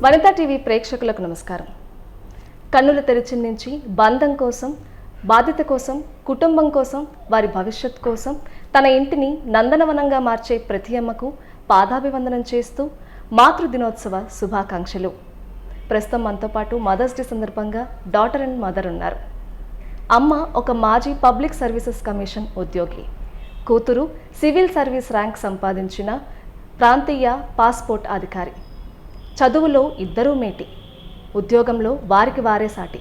Vanitha TV ప్రేక్షకులకు నమస్కారం. కన్నుల తెరిచి నుంచి బంధం కోసం, బాధ్యత కోసం, కుటుంబం కోసం, వారి భవిష్యత్ కోసం తన ఇంటిని నందనవనంగా మార్చే ప్రతి అమ్మకు పాదాభివందనం చేస్తూ మాతృదినోత్సవ శుభాకాంక్షలు. ప్రస్తుతం మనతో పాటు మదర్స్ డే సందర్భంగా డాటర్ అండ్ మదర్ ఉన్నారు. అమ్మ ఒక మాజీ పబ్లిక్ సర్వీసెస్ కమిషన్ ఉద్యోగి, కూతురు సివిల్ సర్వీస్ ర్యాంక్ సంపాదించిన ప్రాంతీయ పాస్పోర్ట్ అధికారి. చదువులో ఇద్దరూ మేటి, ఉద్యోగంలో వారికి వారే సాటి.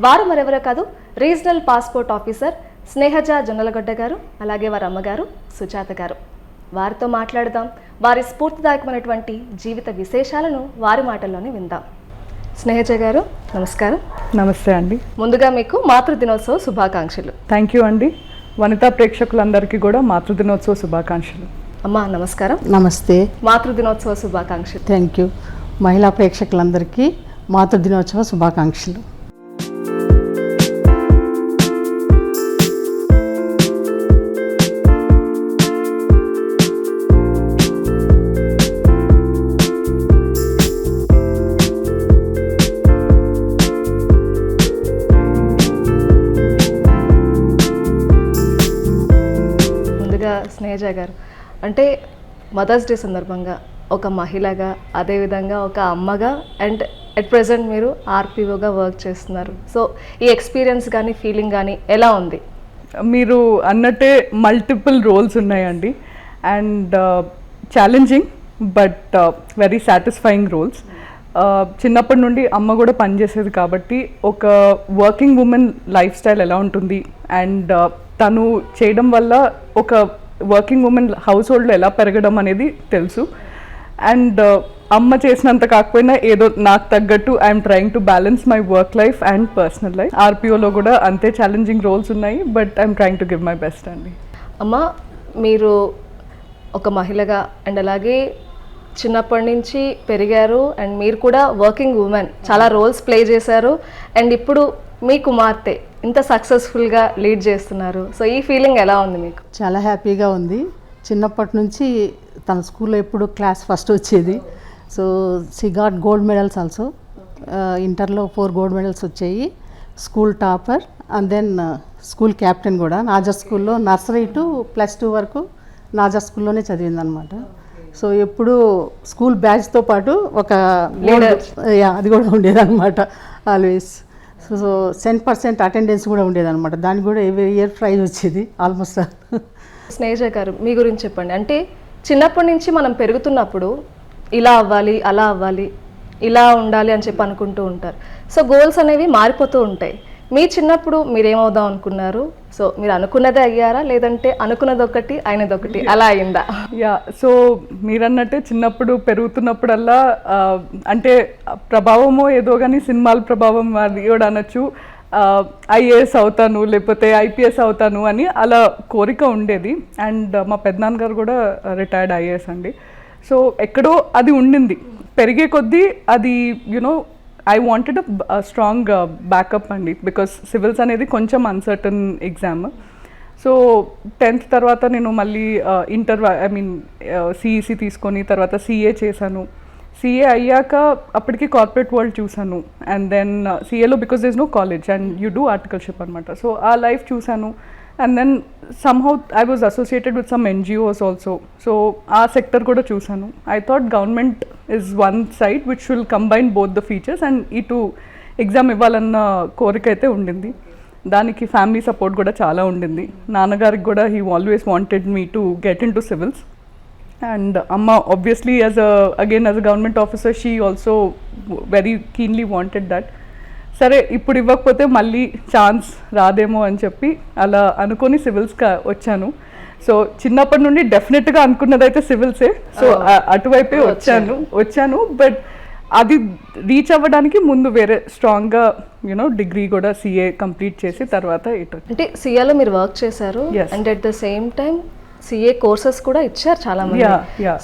వారు మరెవరో కాదు, regional passport officer Snehaja Jonnalagadda గారు, అలాగే వారి అమ్మగారు సుజాత గారు. వారితో మాట్లాడదాం, వారి స్ఫూర్తిదాయకమైనటువంటి జీవిత విశేషాలను వారి మాటల్లోనే విందాం. స్నేహజ గారు నమస్కారం. నమస్తే అండి. ముందుగా మీకు మాతృదినోత్సవ శుభాకాంక్షలు. థ్యాంక్ యూ అండి. వనితా ప్రేక్షకులందరికీ కూడా మాతృదినోత్సవ శుభాకాంక్షలు. అమ్మా నమస్కారం. నమస్తే. మాతృదినోత్సవ శుభాకాంక్షలు. Thank you. మహిళా ప్రేక్షకులందరికీ మాతృదినోత్సవ శుభాకాంక్షలు. ముందుగా స్నేహజ గారు, అంటే మదర్స్ డే సందర్భంగా ఒక మహిళగా, అదేవిధంగా ఒక అమ్మగా అండ్ అట్ ప్రెజెంట్ మీరు ఆర్పిఓగా వర్క్ చేస్తున్నారు. సో ఈ ఎక్స్పీరియన్స్ కానీ ఫీలింగ్ కానీ ఎలా ఉంది? మీరు అన్నట్టే మల్టిపుల్ రోల్స్ ఉన్నాయండి and challenging but very satisfying roles. చిన్నప్పటి నుండి అమ్మ కూడా పనిచేసేది కాబట్టి ఒక వర్కింగ్ ఉమెన్ లైఫ్ స్టైల్ ఎలా ఉంటుంది అండ్ తను చేయడం వల్ల ఒక వర్కింగ్ ఉమెన్ హౌస్ హోల్డ్లో ఎలా పెరగడం అనేది తెలుసు. అండ్ అమ్మ చేసినంత కాకపోయినా ఏదో నాకు తగ్గట్టు I'm trying to balance my work life and personal life. ఆర్పిఓలో కూడా అంతే ఛాలెంజింగ్ రోల్స్ ఉన్నాయి but I'm trying to give my best అండి. అమ్మ, మీరు ఒక మహిళగా అండ్ అలాగే చిన్నప్పటి నుంచి పెరిగారు అండ్ మీరు కూడా వర్కింగ్ ఉమెన్, చాలా రోల్స్ ప్లే చేశారు అండ్ ఇప్పుడు మీ కుమార్తె ఇంత సక్సెస్ఫుల్గా లీడ్ చేస్తున్నారు. సో ఈ ఫీలింగ్ ఎలా ఉంది మీకు? చాలా హ్యాపీగా ఉంది. చిన్నప్పటి నుంచి తన స్కూల్లో ఎప్పుడు క్లాస్ ఫస్ట్ వచ్చేది. So she got gold medals also. ఇంటర్లో 4 గోల్డ్ మెడల్స్ వచ్చాయి. School topper and then school captain కూడా. నాజర్ స్కూల్లో నర్సరీ టు +2 వరకు నాజర్ స్కూల్లోనే చదివిందనమాట. సో ఎప్పుడు స్కూల్ బ్యాచ్తో పాటు ఒక అది కూడా ఉండేదన్నమాట ఆల్వేస్. సో 100% అటెండెన్స్ కూడా ఉండేదన్నమాట. దానికి కూడా ఎవ్రీ ఇయర్ ప్రైజ్ వచ్చేది ఆల్మోస్ట్. స్నేహజ గారు, మీ గురించి చెప్పండి. అంటే చిన్నప్పటి నుంచి మనం పెరుగుతున్నప్పుడు ఇలా అవ్వాలి, అలా అవ్వాలి, ఇలా ఉండాలి అని చెప్పి అనుకుంటూ ఉంటారు. సో గోల్స్ అనేవి మారిపోతూ ఉంటాయి. మీ చిన్నప్పుడు మీరేమవుదాం అనుకున్నారు? సో మీరు అనుకున్నదే అయ్యారా, లేదంటే అనుకున్నది ఒకటి అయినది ఒకటి అలా అయిందా? యా, సో మీరన్నట్టే చిన్నప్పుడు పెరుగుతున్నప్పుడల్లా అంటే ప్రభావమో ఏదో కానీ సినిమాల ప్రభావం అది కూడా అనొచ్చు. ఐఏఎస్ అవుతాను లేకపోతే ఐపీఎస్ అవుతాను అని అలా కోరిక ఉండేది. అండ్ మా పెద్దనాన్నగారు కూడా రిటైర్డ్ ఐఏఎస్ అండి. సో ఎక్కడో అది ఉండింది. పెరిగే కొద్దీ అది you know I wanted a strong backup అండి, బికాస్ సివిల్స్ అనేది కొంచెం అన్సర్టన్ ఎగ్జామ్. సో 10th తర్వాత నేను మళ్ళీ సిఈసి తీసుకొని తర్వాత సిఏ చేశాను. సిఏ అయ్యాక అప్పటికి కార్పొరేట్ వరల్డ్ చూశాను. అండ్ దెన్ సిఏలో because there is no college and you do articleship అనమాట. సో ఆ లైఫ్ చూశాను. And then somehow I was associated with some NGOs also. So ఆ సెక్టర్ కూడా చూశాను. I thought government is one side which will combine both the features and ఇటు exam ఇవ్వాలన్న కోరిక అయితే ఉండింది. దానికి ఫ్యామిలీ సపోర్ట్ కూడా చాలా ఉండింది. నాన్నగారికి కూడా he always wanted me to get in to civils. And Amma obviously as a government officer, she also very keenly wanted that. సరే ఇప్పుడు ఇవ్వకపోతే మళ్ళీ ఛాన్స్ రాదేమో అని చెప్పి అలా అనుకొని సివిల్స్కి వచ్చాను. చిన్నప్పటి నుండి డెఫినెట్గా అనుకున్నదైతే సివిల్సే. సో అటువైపే వచ్చాను బట్ అది రీచ్ అవ్వడానికి ముందు వేరే స్ట్రాంగ్గా డిగ్రీ కూడా సిఏ కంప్లీట్ చేసి తర్వాత ఇటు. అంటే సిఏలో మీరు వర్క్ చేశారు and at the same time CA courses కూడా ఇచ్చారు చాలా మంది.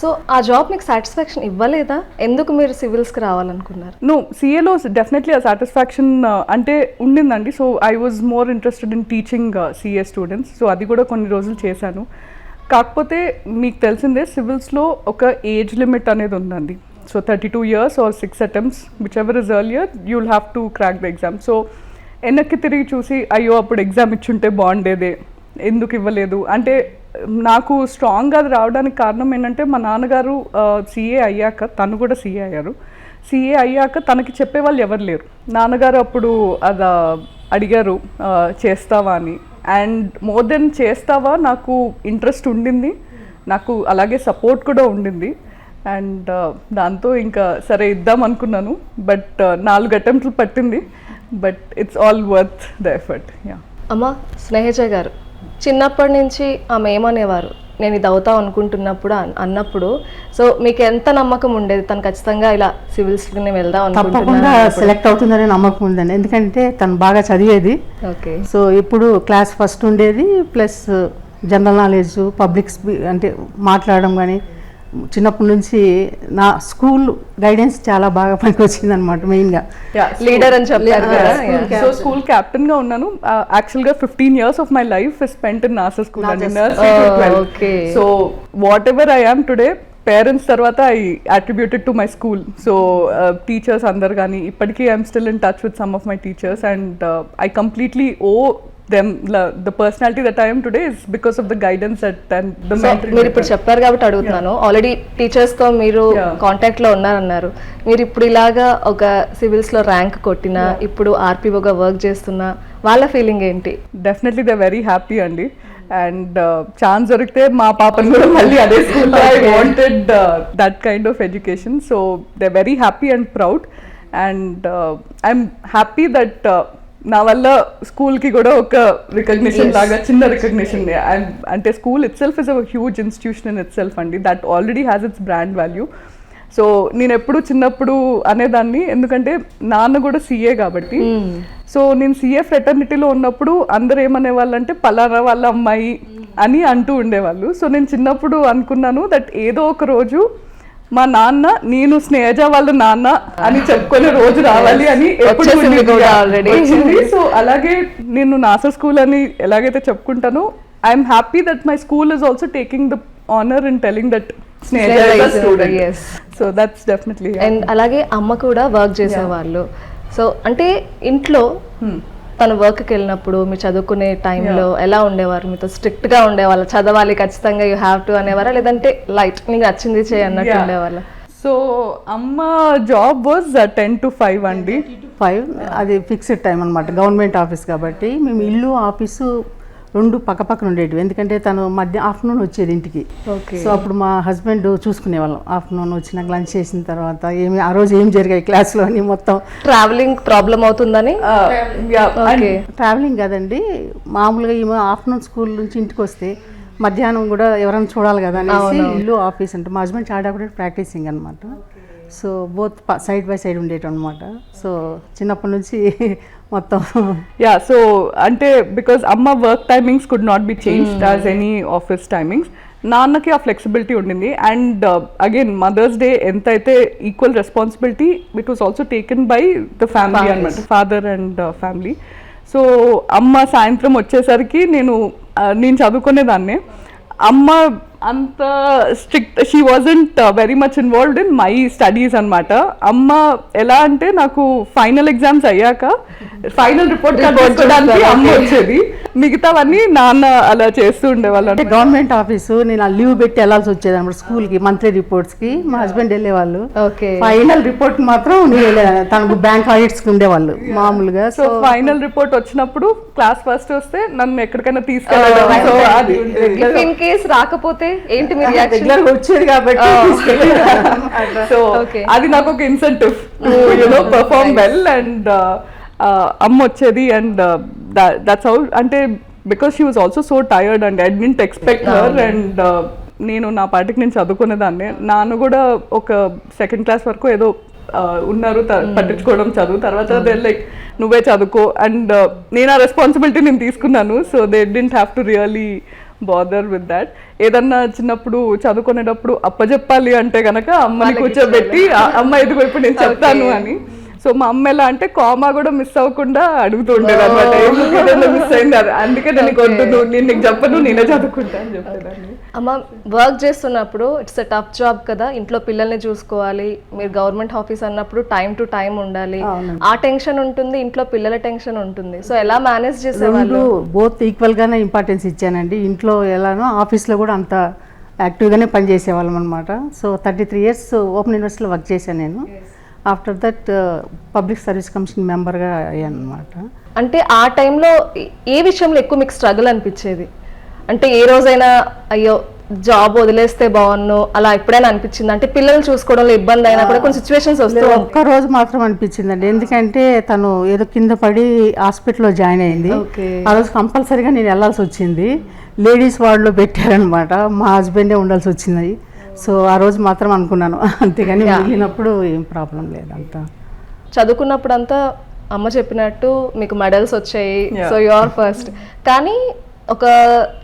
సో ఆ జాబ్ మీకు సాటిస్ఫాక్షన్ ఇవ్వలేదా? ఎందుకు మీరు సివిల్స్కి రావాలనుకున్నారు? నో, సిఏలో డెఫినెట్లీ ఆ సాటిస్ఫాక్షన్ అంటే ఉండిందండి. So I was more interested in teaching CA students. So అది కూడా కొన్ని రోజులు చేశాను. కాకపోతే మీకు తెలిసిందే సివిల్స్లో ఒక ఏజ్ లిమిట్ అనేది ఉందండి. So 32 years or 6 attempts, whichever is earlier, you'll have to crack the exam. So వెనక్కి తిరిగి చూసి అయ్యో అప్పుడు ఎగ్జామ్ ఇచ్చుంటే బాగుండేదే, ఎందుకు ఇవ్వలేదు అంటే నాకు స్ట్రాంగ్గా అది రావడానికి కారణం ఏంటంటే మా నాన్నగారు సీఏ అయ్యాక, తను కూడా సీఏ అయ్యారు, సీఏ అయ్యాక తనకి చెప్పేవాళ్ళు ఎవరు లేరు. నాన్నగారు అప్పుడు అది అడిగారు చేస్తావా అని, అండ్ మోర్ దెన్ చేస్తావా నాకు ఇంట్రెస్ట్ ఉండింది, నాకు అలాగే సపోర్ట్ కూడా ఉండింది. అండ్ దాంతో ఇంకా సరే ఇద్దాం అనుకున్నాను, బట్ 4 అటెంప్ట్లు పట్టింది, but it's all worth the effort. Yeah. అమ్మ స్నేహజ గారు, చిన్నప్పటి నుంచి ఆమె ఏమనేవారు, నేను ఇది అవుతాం అనుకుంటున్నప్పుడు అన్నప్పుడు సో మీకు ఎంత నమ్మకం ఉండేది తను ఖచ్చితంగా ఇలా సివిల్స్కి వెళ్దాం తప్పకుండా సెలెక్ట్ అవుతుందనే నమ్మకం ఉందండి. ఎందుకంటే తను బాగా చదివేది. ఓకే. సో ఇప్పుడు క్లాస్ ఫస్ట్ ఉండేది, ప్లస్ జనరల్ నాలెడ్జ్, పబ్లిక్ అంటే మాట్లాడడం కానీ చిన్నప్పటి నుంచి నా స్కూల్ గైడెన్స్ చాలా బాగా పనికి వచ్చింది అనమాట. మెయిన్గా లీడర్ అని చెప్పారు కదా. సో స్కూల్ క్యాప్టెన్ గా ఉన్నాను. యాక్చువల్గా 15 years of my life is spent in Nasr school అండి, nursery to 12. So whatever I am today parents తర్వాత I attributed to my school. So teachers అందరు కానీ ఇప్పటికీ I'm still in touch with some of my teachers, and I completely owe them the personality that I am today is because of the guidance and the mentoring. మీరు ఇప్పుడు చెప్పారు కాబట్టి అడుగుతున్నాను, already teachers తో మీరు కాంటాక్ట్ లో ఉన్నారన్నారు, మీరు ఇప్పుడు ఇలాగా ఒక సివిల్స్ లో ర్యాంక్ కొట్టినా ఇప్పుడు ఆర్పీఓగా వర్క్ చేస్తున్నా వాళ్ళ ఫీలింగ్ ఏంటి? డెఫినెట్లీ దే వెరీ హ్యాపీ అండి. అండ్ ఛాన్స్ దొరికితే మా పాపను కూడా మళ్ళీ అదే స్కూల్లో I wanted that kind of education. So they very happy and proud, and I'm happy that నా వల్ల స్కూల్కి కూడా ఒక రికగ్నిషన్ లాగా, చిన్న రికగ్నిషన్. అంటే school itself is a huge institution in itself అండి, that already has its brand value. So నేను ఎప్పుడు చిన్నప్పుడు అనేదాన్ని, ఎందుకంటే నాన్న కూడా సీఏ కాబట్టి. సో నేను సీఏ ఫ్రెటర్నిటీలో ఉన్నప్పుడు అందరూ ఏమనేవాళ్ళు అంటే పలానా వాళ్ళ అమ్మాయి అని అంటూ ఉండేవాళ్ళు. సో నేను చిన్నప్పుడు అనుకున్నాను దట్ ఏదో ఒక రోజు మా నాన్న నేను స్నేహజ వాళ్ళ నాన్న అని చెప్పుకునే రోజు రావాలి అని వచ్చింది. సో అలాగే నేను నాసర్ స్కూల్ అని ఎలాగైతే చెప్పుకుంటానో, I'm happy that my school is also taking the honour in telling that Snehaja is a student. So that's definitely. And అలాగే అమ్మ కూడా వర్క్ చేసేవాళ్ళు. సో అంటే ఇంట్లో తను వర్క్కి వెళ్ళినప్పుడు మీరు చదువుకునే టైంలో ఎలా ఉండేవారు? మీతో స్ట్రిక్ట్ గా ఉండేవాళ్ళు, చదవాలి ఖచ్చితంగా యూ హ్యావ్ టు అనేవారా, లేదంటే లైట్ నీకు నచ్చింది చేయి అన్నట్టు ఉండేవాళ్ళ? సో అమ్మ జాబ్ వాజ్ 10 to 5 అండి. 5 అది ఫిక్స్డ్ టైం అనమాట, గవర్నమెంట్ ఆఫీస్ కాబట్టి. మేము ఇల్లు ఆఫీసు 2 పక్కపక్కన ఉండేటివి, ఎందుకంటే తను ఆఫ్టర్నూన్ వచ్చేది ఇంటికి. సో అప్పుడు మా హస్బెండ్ చూసుకునేవాళ్ళం. ఆఫ్టర్నూన్ వచ్చినాక లంచ్ చేసిన తర్వాత ఆ రోజు ఏం జరిగాయి క్లాస్లో అని మొత్తం. ట్రావెలింగ్ ప్రాబ్లం అవుతుందని? ట్రావెలింగ్ కాదండి, మామూలుగా ఈమె ఆఫ్టర్నూన్ స్కూల్ నుంచి ఇంటికి వస్తే మధ్యాహ్నం కూడా ఎవరైనా చూడాలి కదా అనేసి ఇల్లు ఆఫీస్ అంటే మా హస్బెండ్ చార్ట్ అకౌంటెంట్ ప్రాక్టీసింగ్ అనమాట. So both side by side ఉండేటి అనమాట. సో చిన్నప్పటి నుంచి మొత్తం సో అంటే బికాస్ అమ్మ work timings could not be changed as any office timings. నాన్నకి ఆ ఫ్లెక్సిబిలిటీ ఉండింది. అండ్ అగైన్ మదర్స్ డే ఎంత అయితే equal responsibility it was also taken by the family అనమాట, ఫాదర్ అండ్ ఫ్యామిలీ. సో అమ్మ సాయంత్రం వచ్చేసరికి నేను చదువుకునేదాన్నే. అమ్మ అంత strict, she wasn't very much involved in my studies అనమాట. అమ్మ ఎలా అంటే నాకు ఫైనల్ ఎగ్జామ్స్ అయ్యాక ఫైనల్ రిపోర్ట్ కట్టుకోవడానికి అమ్మ వచ్చేది, మిగతావన్నీ నాన్న అలా చేస్తూ ఉండేవాళ్ళు. అంటే గవర్నమెంట్ ఆఫీసు నేను లీవ్ పెట్టి వెళ్ళాల్సి వచ్చేది అనమాట స్కూల్కి, మంత్లీ రిపోర్ట్స్కి. మా హస్బెండ్ వెళ్ళేవాళ్ళు, ఫైనల్ రిపోర్ట్ మాత్రం నేను వెళ్ళేదాన్ని. తనకు బ్యాంక్ ఆడిట్స్కి ఉండేవాళ్ళు మామూలుగా. సో ఫైనల్ రిపోర్ట్ వచ్చినప్పుడు క్లాస్ ఫస్ట్ వస్తే నన్ను ఎక్కడికైనా తీసుకెళ్ళడం. సో అది ఇన్ కేస్ రాకపోతే ఏంటి మీరు రెగ్యులర్ వచ్చేది కాబట్టి. సో అది నాకు ఒక incentive to you know perform well. And అమ్మ వచ్చేది అండ్ దట్స్ హౌ, అంటే because she was also so tired and I didn't expect her. And నేను నా పాటికి నేను చదువుకునేదాన్ని. నాన్న కూడా ఒక 2nd class వరకు ఏదో ఉన్నారు, పట్టించుకోవడం చదువు. తర్వాత దే లైక్ నువ్వే చదువుకో, అండ్ నేను ఆ రెస్పాన్సిబిలిటీ నేను తీసుకున్నాను. So they didn't have to really bother with that. ఏదన్నా చిన్నప్పుడు చదువుకునేటప్పుడు అప్పచెప్పాలి అంటే కనుక అమ్మని కూర్చోబెట్టి అమ్మ ఎదుగు ఇప్పుడు నేను చెప్తాను అని. సో మా అమ్మ ఎలా అంటే కామా కూడా మిస్ అవ్వకుండా అడుగుతుండేది అనమాట, మిస్ అయింది అది, అందుకే నేను వద్దు, నేను నీకు చెప్పను, నేనే చదువుకుంటా అని చెప్పేదాన్ని. అమ్మ వర్క్ చేస్తున్నప్పుడు ఇట్స్ ఎ టఫ్ జాబ్ కదా, ఇంట్లో పిల్లల్ని చూసుకోవాలి, మీరు గవర్నమెంట్ ఆఫీస్ అన్నప్పుడు టైం టు టైం ఉండాలి, ఆ టెన్షన్ ఉంటుంది, ఇంట్లో పిల్లల టెన్షన్ ఉంటుంది. సో ఎలా మేనేజ్ చేసేవాళ్ళు? బోత్ ఈక్వల్గానే ఇంపార్టెన్స్ ఇచ్చానండి. ఇంట్లో ఎలానో ఆఫీస్లో కూడా అంత యాక్టివ్గానే పనిచేసేవాళ్ళం అనమాట. సో 33 years ఓపెన్ యూనివర్సిటీలో వర్క్ చేశాను నేను. After that public service commission మెంబర్గా అయ్యాను అనమాట. అంటే ఆ టైంలో ఏ విషయంలో ఎక్కువ మీకు స్ట్రగుల్ అనిపించేది? అంటే ఏ రోజైనా అయ్యో జాబ్ వదిలేస్తే బాగున్ను అలా ఎప్పుడైనా అనిపించింది? అంటే పిల్లలు చూసుకోవడంలో ఇబ్బంది అయినా కూడా కొన్ని సిచ్యువేషన్స్ వస్తూ ఒక్క రోజు మాత్రం అనిపించిందండి. ఎందుకంటే తను ఏదో కింద పడి హాస్పిటల్లో జాయిన్ అయింది. ఆ రోజు కంపల్సరీగా నేను వెళ్ళాల్సి వచ్చింది. లేడీస్ వార్డులో పెట్టారనమాట, మా హస్బెండే ఉండాల్సి వచ్చింది. సో ఆ రోజు మాత్రం అనుకున్నాను, అంతేగాని మిగిలినప్పుడు ఏం ప్రాబ్లం లేదంతా. చదువుకున్నప్పుడు అంతా అమ్మ చెప్పినట్టు మీకు మెడల్స్ వచ్చాయి, సో యు ఆర్ ఫస్ట్. కానీ ఒక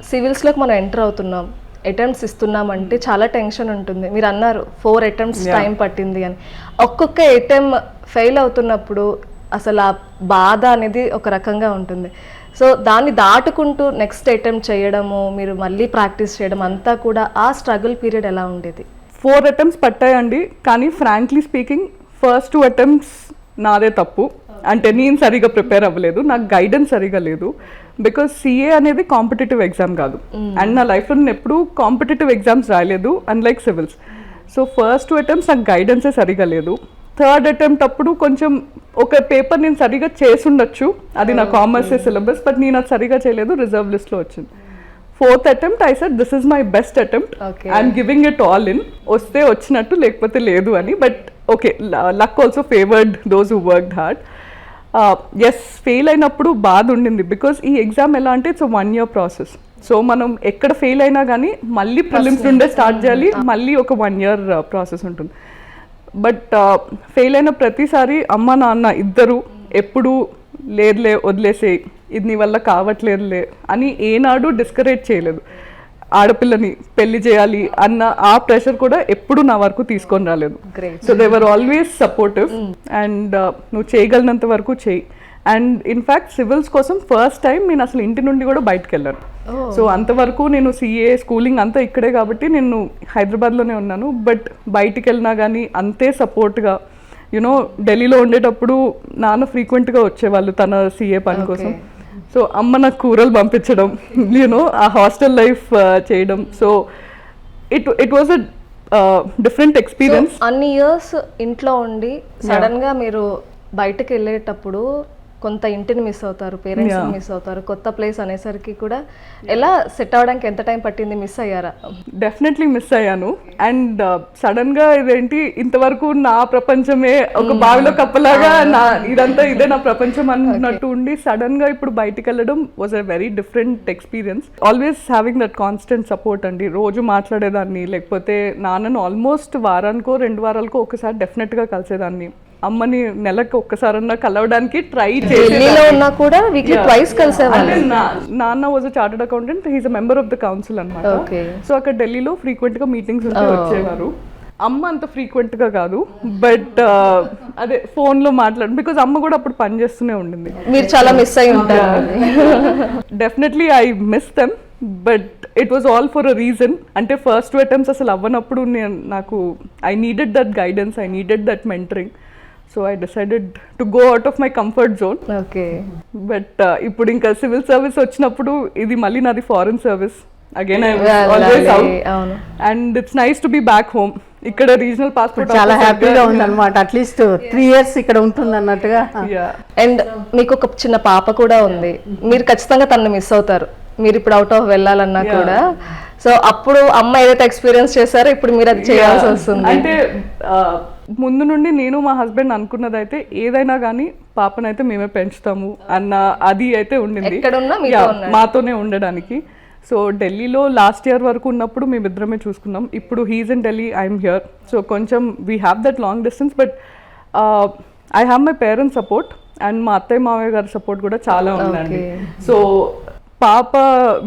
సివిల్స్లోకి మనం ఎంటర్ అవుతున్నాం, అటెంప్ట్స్ ఇస్తున్నాం అంటే చాలా టెన్షన్ ఉంటుంది. మీరు అన్నారు 4 attempts టైం పట్టింది అని. ఒక్కొక్క అటెంప్ట్ ఫెయిల్ అవుతున్నప్పుడు అసలు ఆ బాధ అనేది ఒక రకంగా ఉంటుంది. సో దాన్ని దాటుకుంటూ నెక్స్ట్ అటెంప్ట్ చేయడము, మీరు మళ్ళీ ప్రాక్టీస్ చేయడం అంతా కూడా ఆ స్ట్రగుల్ పీరియడ్ ఎలా ఉండేది? 4 attempts పట్టాయండి, కానీ ఫ్రాంక్లీ స్పీకింగ్ ఫస్ట్ 2 attempts నాదే తప్పు. అంటే నేను సరిగా ప్రిపేర్ అవ్వలేదు, నాకు గైడెన్స్ సరిగా లేదు. బికాస్ సిఏ అనేది కాంపిటేటివ్ ఎగ్జామ్ కాదు, అండ్ నా లైఫ్లో నేను ఎప్పుడూ కాంపిటేటివ్ ఎగ్జామ్స్ రాయలేదు unlike civils. So first 2 attempts నాకు గైడెన్సే సరిగా లేదు. థర్డ్ అటెంప్ట్ అప్పుడు కొంచెం ఒక పేపర్ నేను సరిగా చేసుండొచ్చు, అది నా కామర్సే సిలబస్, బట్ నేను అది సరిగా చేయలేదు, రిజర్వ్ లిస్ట్లో వచ్చింది. 4th attempt I said this is my best attempt, I'm giving it all in, వస్తే వచ్చినట్టు లేకపోతే లేదు అని. But okay, luck also favoured those who worked hard. Yes, fail అయినప్పుడు బాధ ఉండింది, బికాస్ ఈ ఎగ్జామ్ ఎలా అంటే ఇట్స్ 1 year ప్రాసెస్. సో మనం ఎక్కడ ఫెయిల్ అయినా కానీ మళ్ళీ ప్రిలిమ్స్ నుండే స్టార్ట్ చేయాలి, మళ్ళీ ఒక 1 year ప్రాసెస్ ఉంటుంది. బట్ ఫెయిల్ అయిన ప్రతిసారి అమ్మ నాన్న ఇద్దరు ఎప్పుడు లేదులే వదిలేసేయి, ఇది నీ వల్ల కావట్లేదులే అని ఏనాడు డిస్కరేజ్ చేయలేదు. ఆడపిల్లని పెళ్లి చేయాలి అన్న ఆ ప్రెషర్ కూడా ఎప్పుడు నా వరకు తీసుకొని రాలేదు. So they were always supportive, and నువ్వు చేయగలిగినంత వరకు చేయి. అండ్ ఇన్ఫ్యాక్ట్ సివిల్స్ కోసం ఫస్ట్ టైం నేను అసలు ఇంటి నుండి కూడా బయటకు వెళ్ళాను. సో అంతవరకు నేను సిఏ స్కూలింగ్ అంతా ఇక్కడే కాబట్టి నేను హైదరాబాద్లోనే ఉన్నాను. బట్ బయటికి వెళ్ళినా కానీ అంతే సపోర్ట్గా, యూనో ఢిల్లీలో ఉండేటప్పుడు నాన్న ఫ్రీక్వెంట్గా వచ్చేవాళ్ళు తన సిఏ పని కోసం. సో అమ్మ నాకు కూరలు పంపించడం, యూనో ఆ హాస్టల్ లైఫ్ చేయడం. So it was a different experience. అన్ని ఇయర్స్ ఇంట్లో ఉండి సడన్గా మీరు బయటకు వెళ్ళేటప్పుడు కొంత ఇంటిని మిస్ అవుతారు, పేరెంట్స్ మిస్ అవుతారు, కొత్త ప్లేస్ అనేసరికి కూడా ఎలా సెట్ అవడానికి ఎంత టైం పట్టింది? మిస్ అయ్యారా? డెఫినెట్లీ మిస్ అయ్యాను. అండ్ సడన్గా ఇదేంటి ఇంతవరకు నా ప్రపంచమే ఒక బావిలో కప్పలాగా, ఇదంతా ఇదే నా ప్రపంచం అన్నట్టు ఉండి సడన్గా ఇప్పుడు బయటికి వెళ్ళడం was a very different experience. Always having that constant support అండి. రోజు మాట్లాడేదాన్ని, లేకపోతే నాన్నను ఆల్మోస్ట్ వారానికో 2 వారాలకో ఒకసారి డెఫినెట్గా కలిసేదాన్ని. అమ్మని నెలకు ఒక్కసారన్నా కలవడానికి ట్రై ఉన్నా కూడా వీక్లీ ట్వైస్ కలిసేవాళ్ళు. నాన్న was a chartered accountant, he's a member of the council అనమాట. సో అక్కడ ఢిల్లీలో ఫ్రీక్వెంట్ గా మీటింగ్స్ ఉంటే వచ్చేవారు. అమ్మ అంత ఫ్రీక్వెంట్ గా కాదు, బట్ అదే ఫోన్ లో మాట్లాడు, బికాజ్ అమ్మ కూడా అప్పుడు పని చేస్తూనే ఉండింది. మీరు చాలా మిస్ అయి ఉంటారు. Definitely I miss them, but it was all for a reason. అంటే ఫస్ట్ 2 attempts అసలు అవ్వనప్పుడు నాకు I needed that guidance, I needed that mentoring. So I decided to go out of my comfort zone. Okay, but ఇప్పుడు ఇంకా civil service వచ్చినప్పుడు ఇది మళ్ళీ నాది foreign service. Again I was always out, and it's nice to be back home. ఇక్కడ regional passport చాలా హ్యాపీగా ఉంది అనమాట. అట్లీస్ట్ 3 years ఇక్కడ ఉంటుంది అన్నట్టుగా. అండ్ మీకు ఒక చిన్న పాప కూడా ఉంది, మీరు ఖచ్చితంగా తనని మిస్ అవుతారు మీరు ఇప్పుడు అవుట్ ఆఫ్ వెళ్ళాలన్నా కూడా. సో అప్పుడు అమ్మ ఏదైతే ఎక్స్పీరియన్స్ చేశారో ఇప్పుడు మీరు అది చేయాల్సి వస్తుంది. అంటే ముందు నుండి నేను మా హస్బెండ్ అనుకున్నది అయితే ఏదైనా కానీ పాపనైతే మేమే పెంచుతాము అన్న అది అయితే ఉండింది, మాతోనే ఉండడానికి. సో ఢిల్లీలో లాస్ట్ ఇయర్ వరకు ఉన్నప్పుడు మేమిద్దరమే చూసుకున్నాం. ఇప్పుడు he's in Delhi, I'm here. So కొంచెం we have that long distance, but I have my parents support and మా అత్తయ్య మావయ్య గారి సపోర్ట్ కూడా చాలా ఉందండి. సో పాప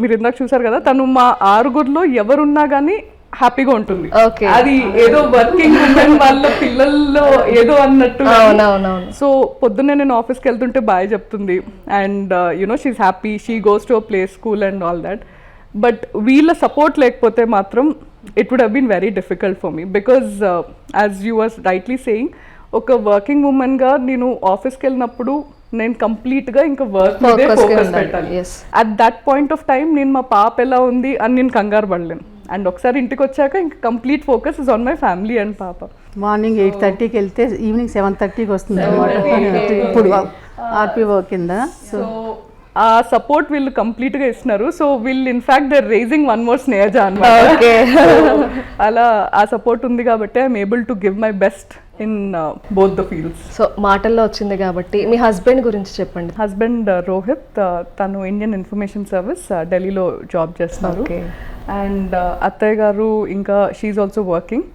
మీరు ఇందాక చూసారు కదా, తను మా 6గురిలో ఎవరున్నా కానీ హ్యాపీగా ఉంటుంది. Okay. అది ఏదో వర్కింగ్ ఉమెన్ వాళ్ళ పిల్లల్లో ఏదో అన్నట్టు. అవునవునవును. సో పొద్దున్నే నేను ఆఫీస్కి వెళ్తుంటే బాయ్ చెప్తుంది and you know she is happy, she goes to a play school and all that. But వీళ్ళ సపోర్ట్ లేకపోతే మాత్రం it would have been very difficult for me because as you was rightly saying, ఒక working ఉమెన్గా నేను ఆఫీస్కి వెళ్ళినప్పుడు నేను కంప్లీట్గా ఇంకా వర్క్ మీదే ఫోకస్ పెట్టాలి. At that point of time నేను మా పాప ఎలా ఉంది అని నేను కంగారు పడలేను. అండ్ ఒకసారి ఇంటికి వచ్చాక ఇంకా complete focus is on my family and పాప. మార్నింగ్ 8:30కి వెళ్తే ఈవినింగ్ 7:30కి వస్తుంది అనమాట. ఇప్పుడు ఆర్పిఓ కింద. సో ఆ సపోర్ట్ వీళ్ళు కంప్లీట్గా ఇస్తున్నారు. సో వీళ్ళు in fact they raising one more Snehaja అనమాట. అలా ఆ సపోర్ట్ ఉంది కాబట్టి I'm able to give my best in both the fields. So మాటల్లో వచ్చింది కాబట్టి మీ హస్బెండ్ గురించి చెప్పండి. హస్బెండ్ రోహిత్, తను ఇండియన్ ఇన్ఫర్మేషన్ సర్వీస్ ఢిల్లీలో జాబ్ చేస్తున్నారు. అండ్ అత్తయ్య గారు ఇంకా షీఈ్ ఆల్సో వర్కింగ్,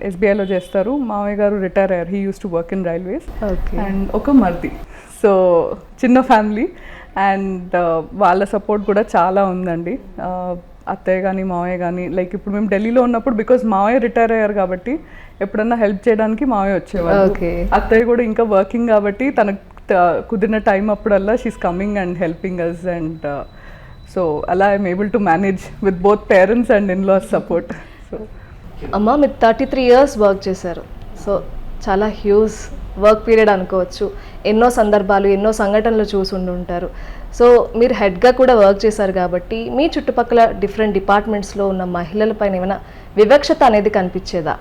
ఎస్బీఐలో చేస్తారు. మామయ్య గారు రిటైర్ అయ్యారు, he use to work in railways. And ఒక మర్ది. సో చిన్న ఫ్యామిలీ అండ్ వాళ్ళ సపోర్ట్ కూడా చాలా ఉందండి. అత్తయ్య కానీ మామయ్య కానీ లైక్ ఇప్పుడు మేము ఢిల్లీలో ఉన్నప్పుడు బికాజ్ మామయ్య రిటైర్ అయ్యారు కాబట్టి ఎప్పుడన్నా హెల్ప్ చేయడానికి మామయ్య వచ్చేవారు. అత్తయ్య కూడా ఇంకా వర్కింగ్ కాబట్టి తనకు కుదిరిన టైం అప్పుడల్లా she's coming and helping us. And so అలా I'm able to manage with both parents and in laws support. So అమ్మ మీరు 33 years వర్క్ చేశారు. సో చాలా హ్యూజ్ వర్క్ పీరియడ్ అనుకోవచ్చు. ఎన్నో సందర్భాలు, ఎన్నో సంఘటనలు చూసి ఉంటారు. సో మీరు హెడ్గా కూడా వర్క్ చేశారు కాబట్టి మీ చుట్టుపక్కల డిఫరెంట్ డిపార్ట్మెంట్స్లో ఉన్న మహిళలపైన ఏమైనా వివక్షత అనేది కనిపించేదా?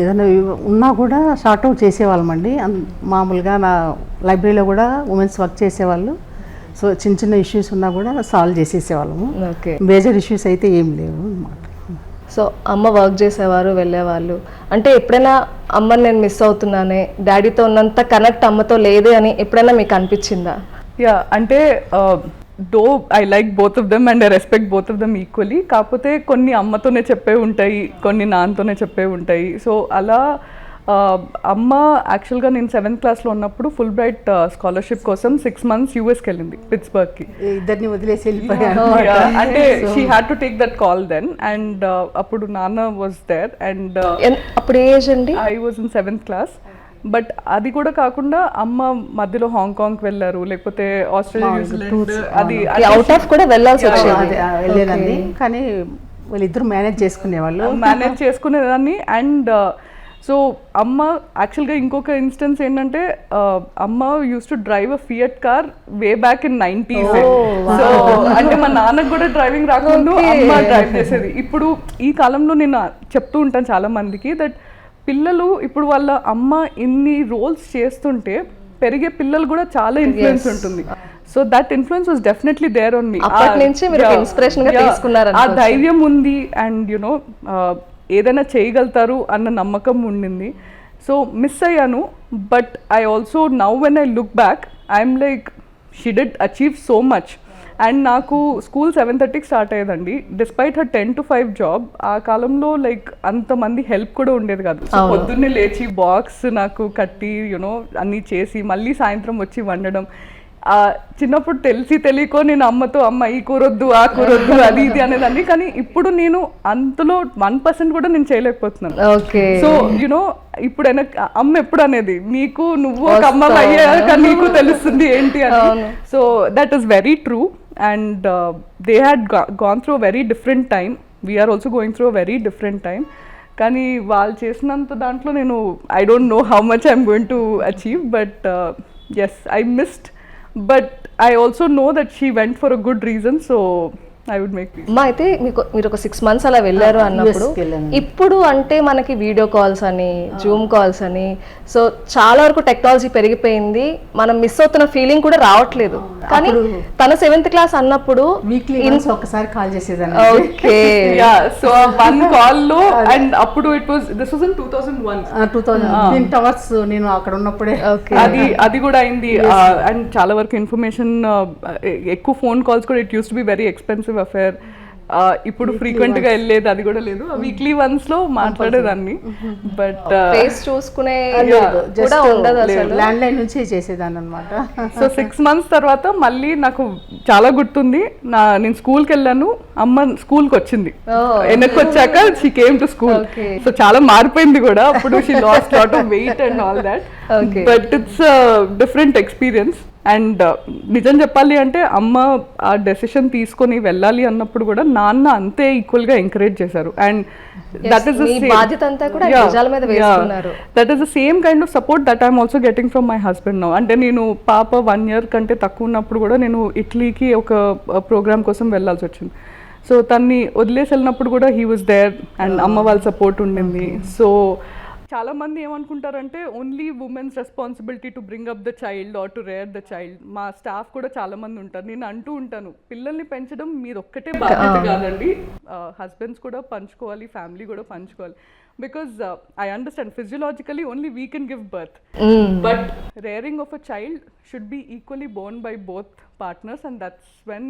ఏదైనా ఉన్నా కూడా షార్ట్ అవుట్ చేసేవాళ్ళమండి. మామూలుగా నా లైబ్రరీలో కూడా ఉమెన్స్ వర్క్ చేసేవాళ్ళు. సో చిన్న చిన్న ఇష్యూస్ ఉన్నా కూడా సాల్వ్ చేసేసేవాళ్ళము. ఓకే. మేజర్ ఇష్యూస్ అయితే ఏం లేవు అన్నమాట. సో అమ్మ వర్క్ చేసేవారు, వెళ్ళేవాళ్ళు. అంటే ఎప్పుడైనా అమ్మని నేను మిస్ అవుతున్నానే, డాడీతో ఉన్నంత కనెక్ట్ అమ్మతో లేదే అని ఎప్పుడైనా మీకు అనిపించిందా? యా, అంటే though I like both of them and I respect both of them equally. కాకపోతే కొన్ని అమ్మతోనే చెప్పే ఉంటాయి, కొన్ని నాన్నతోనే చెప్పే ఉంటాయి. సో అలా అమ్మ యాక్చువల్గా నేను 7th క్లాస్లో ఉన్నప్పుడు ఫుల్ బ్రైట్ స్కాలర్షిప్ కోసం 6 months యూఎస్కి వెళ్ళింది, పిట్స్బర్గ్కి. ఇద్దరిని వదిలేసి వెళ్ళిపోయాను. అంటే she had to take that call then. And అప్పుడు నాన్న వాజ్ దేర్. అండ్ అప్పుడు ఏజ్ అండి? I was in 7th class. But అది కూడా కాకుండా అమ్మ మధ్యలో హాంకాంగ్ వెళ్ళారు, లేకపోతే ఆస్ట్రేలియా, న్యూజిలాండ్, అది అవుట్ ఆఫ్ కూడా వెళ్ళాల్సి వచ్చేది. వెళ్ళేదాన్ని కానీ వాళ్ళిద్దరు మేనేజ్ చేసుకునేదాన్ని. అండ్ సో అమ్మ యాక్చువల్గా ఇంకొక ఇన్స్టెన్స్ ఏంటంటే అమ్మ use to drive a fiat car way back in 90s. So అంటే మా నాన్నకు కూడా డ్రైవింగ్ రాకుండా అమ్మ డ్రైవ్ చేసేది. ఇప్పుడు ఈ కాలంలో నేను చెప్తూ ఉంటాను చాలా మందికి దట్ పిల్లలు ఇప్పుడు వాళ్ళ అమ్మ ఇన్ని రోల్స్ చేస్తుంటే పెరిగే పిల్లలు కూడా చాలా ఇన్ఫ్లుయెన్స్ ఉంటుంది. So that influence was definitely there on me. ఆ ధైర్యం ఉంది అండ్ యునో ఏదైనా చేయగలుగుతారు అన్న నమ్మకం ఉండింది. సో మిస్ అయ్యాను. But I also now when I look back I'm like she did achieve so much. And నాకు స్కూల్ 7:30కి స్టార్ట్ అయ్యేదండి. డిస్పైట్ హర్ 10 to 5 జాబ్, ఆ కాలంలో లైక్ అంతమంది హెల్ప్ కూడా ఉండేది కాదు. సో పొద్దున్నే లేచి బాక్స్ నాకు కట్టి యునో అన్నీ చేసి మళ్ళీ సాయంత్రం వచ్చి వండడం. చిన్నప్పుడు తెలియకో నేను అమ్మతో అమ్మ ఈ కూరొద్దు ఆ కూరొద్దు అది ఇది అనేదాన్ని. కానీ ఇప్పుడు నేను అంతలో 1% కూడా నేను చేయలేకపోతున్నాను. సో యునో ఇప్పుడు అమ్మ ఎప్పుడు అనేది నీకు నువ్వు ఒక అమ్మ అయ్యాక నీకు తెలుస్తుంది ఏంటి అని. So that is very true. And they had gone through a very different time. We are also going through a very different time. కానీ వాళ్ళు చేసినంత దాంట్లో నేను I don't know how much I'm going to achieve. But yes, I missed, but I also know that she went for a good reason, so I would make peace. అమ్మా అయితే మీరు ఒక 6 months అలా వెళ్ళారు అన్నప్పుడు ఇప్పుడు అంటే మనకి వీడియో కాల్స్ అని జూమ్ కాల్స్ అని సో చాలా వరకు టెక్నాలజీ పెరిగిపోయింది, మనం మిస్ అవుతున్న ఫీలింగ్ కూడా రావట్లేదు. కానీ తన 7th క్లాస్ అన్నప్పుడు వీక్లీ ఒకసారి కాల్ చేసేదాన్ని. Okay yeah, so one call లో అండ్ అప్పుడు దిస్ వాస్ ఇన్ 2001 టవర్స్ నేను అక్కడ ఉన్నప్పుడే అది కూడా అయింది. అండ్ చాలా వరకు ఇన్ఫర్మేషన్ ఎక్కువ ఫోన్ కాల్స్ కూడా it use to be very expensive affair. ఇప్పుడు ఫ్రీక్వెంట్ గా వెళ్ళేది అది కూడా లేదు, వీక్లీ వన్స్ లో మాట్లాడేదాన్ని. బట్ ఫేస్ చూసుకునే కూడా ఉండదు అసలు, ల్యాండ్ లైన్ నుంచి చేసేదాన్ని అనమాట. సో 6 months తర్వాత మళ్ళీ నాకు చాలా గుర్తుంది, నేను స్కూల్కి వెళ్ళాను, అమ్మ స్కూల్కి వచ్చింది, వెనక్కి వచ్చాక she came to school. So చాలా మారిపోయింది కూడా అప్పుడు, she lost lot of weight and all that. But it's different experience. And నిజం చెప్పాలి అంటే అమ్మ ఆ డెసిషన్ తీసుకొని వెళ్ళాలి అన్నప్పుడు కూడా నాన్న అంతే ఈక్వల్గా ఎంకరేజ్ చేశారు. అండ్ దట్ ఈస్ బాధ్యత అంతా కూడా భుజాల మీద వేసుకున్నారు. That is the same kind of support that I'm also getting from my husband now. అంటే నేను పాప 1 year కంటే తక్కువ ఉన్నప్పుడు కూడా నేను ఇటలీకి ఒక ప్రోగ్రామ్ కోసం వెళ్ళాల్సి వచ్చింది. సో తన్ని వదిలేసి వెళ్ళినప్పుడు కూడా హీ వాజ్ దేర్ అండ్ అమ్మ వాళ్ళ సపోర్ట్ ఉండింది. సో చాలా మంది ఏమనుకుంటారంటే only women's responsibility to bring up the child or to rare the child. మా స్టాఫ్ కూడా చాలా మంది ఉంటారు, నేను అంటూ ఉంటాను, పిల్లల్ని పెంచడం మీరు ఒక్కటే బాధ్యత కాదండి, హస్బెండ్స్ కూడా పంచుకోవాలి, ఫ్యామిలీ కూడా పంచుకోవాలి. Because I understand physiologically only we can give birth, but rearing of a child should be equally borne by both partners, and that's when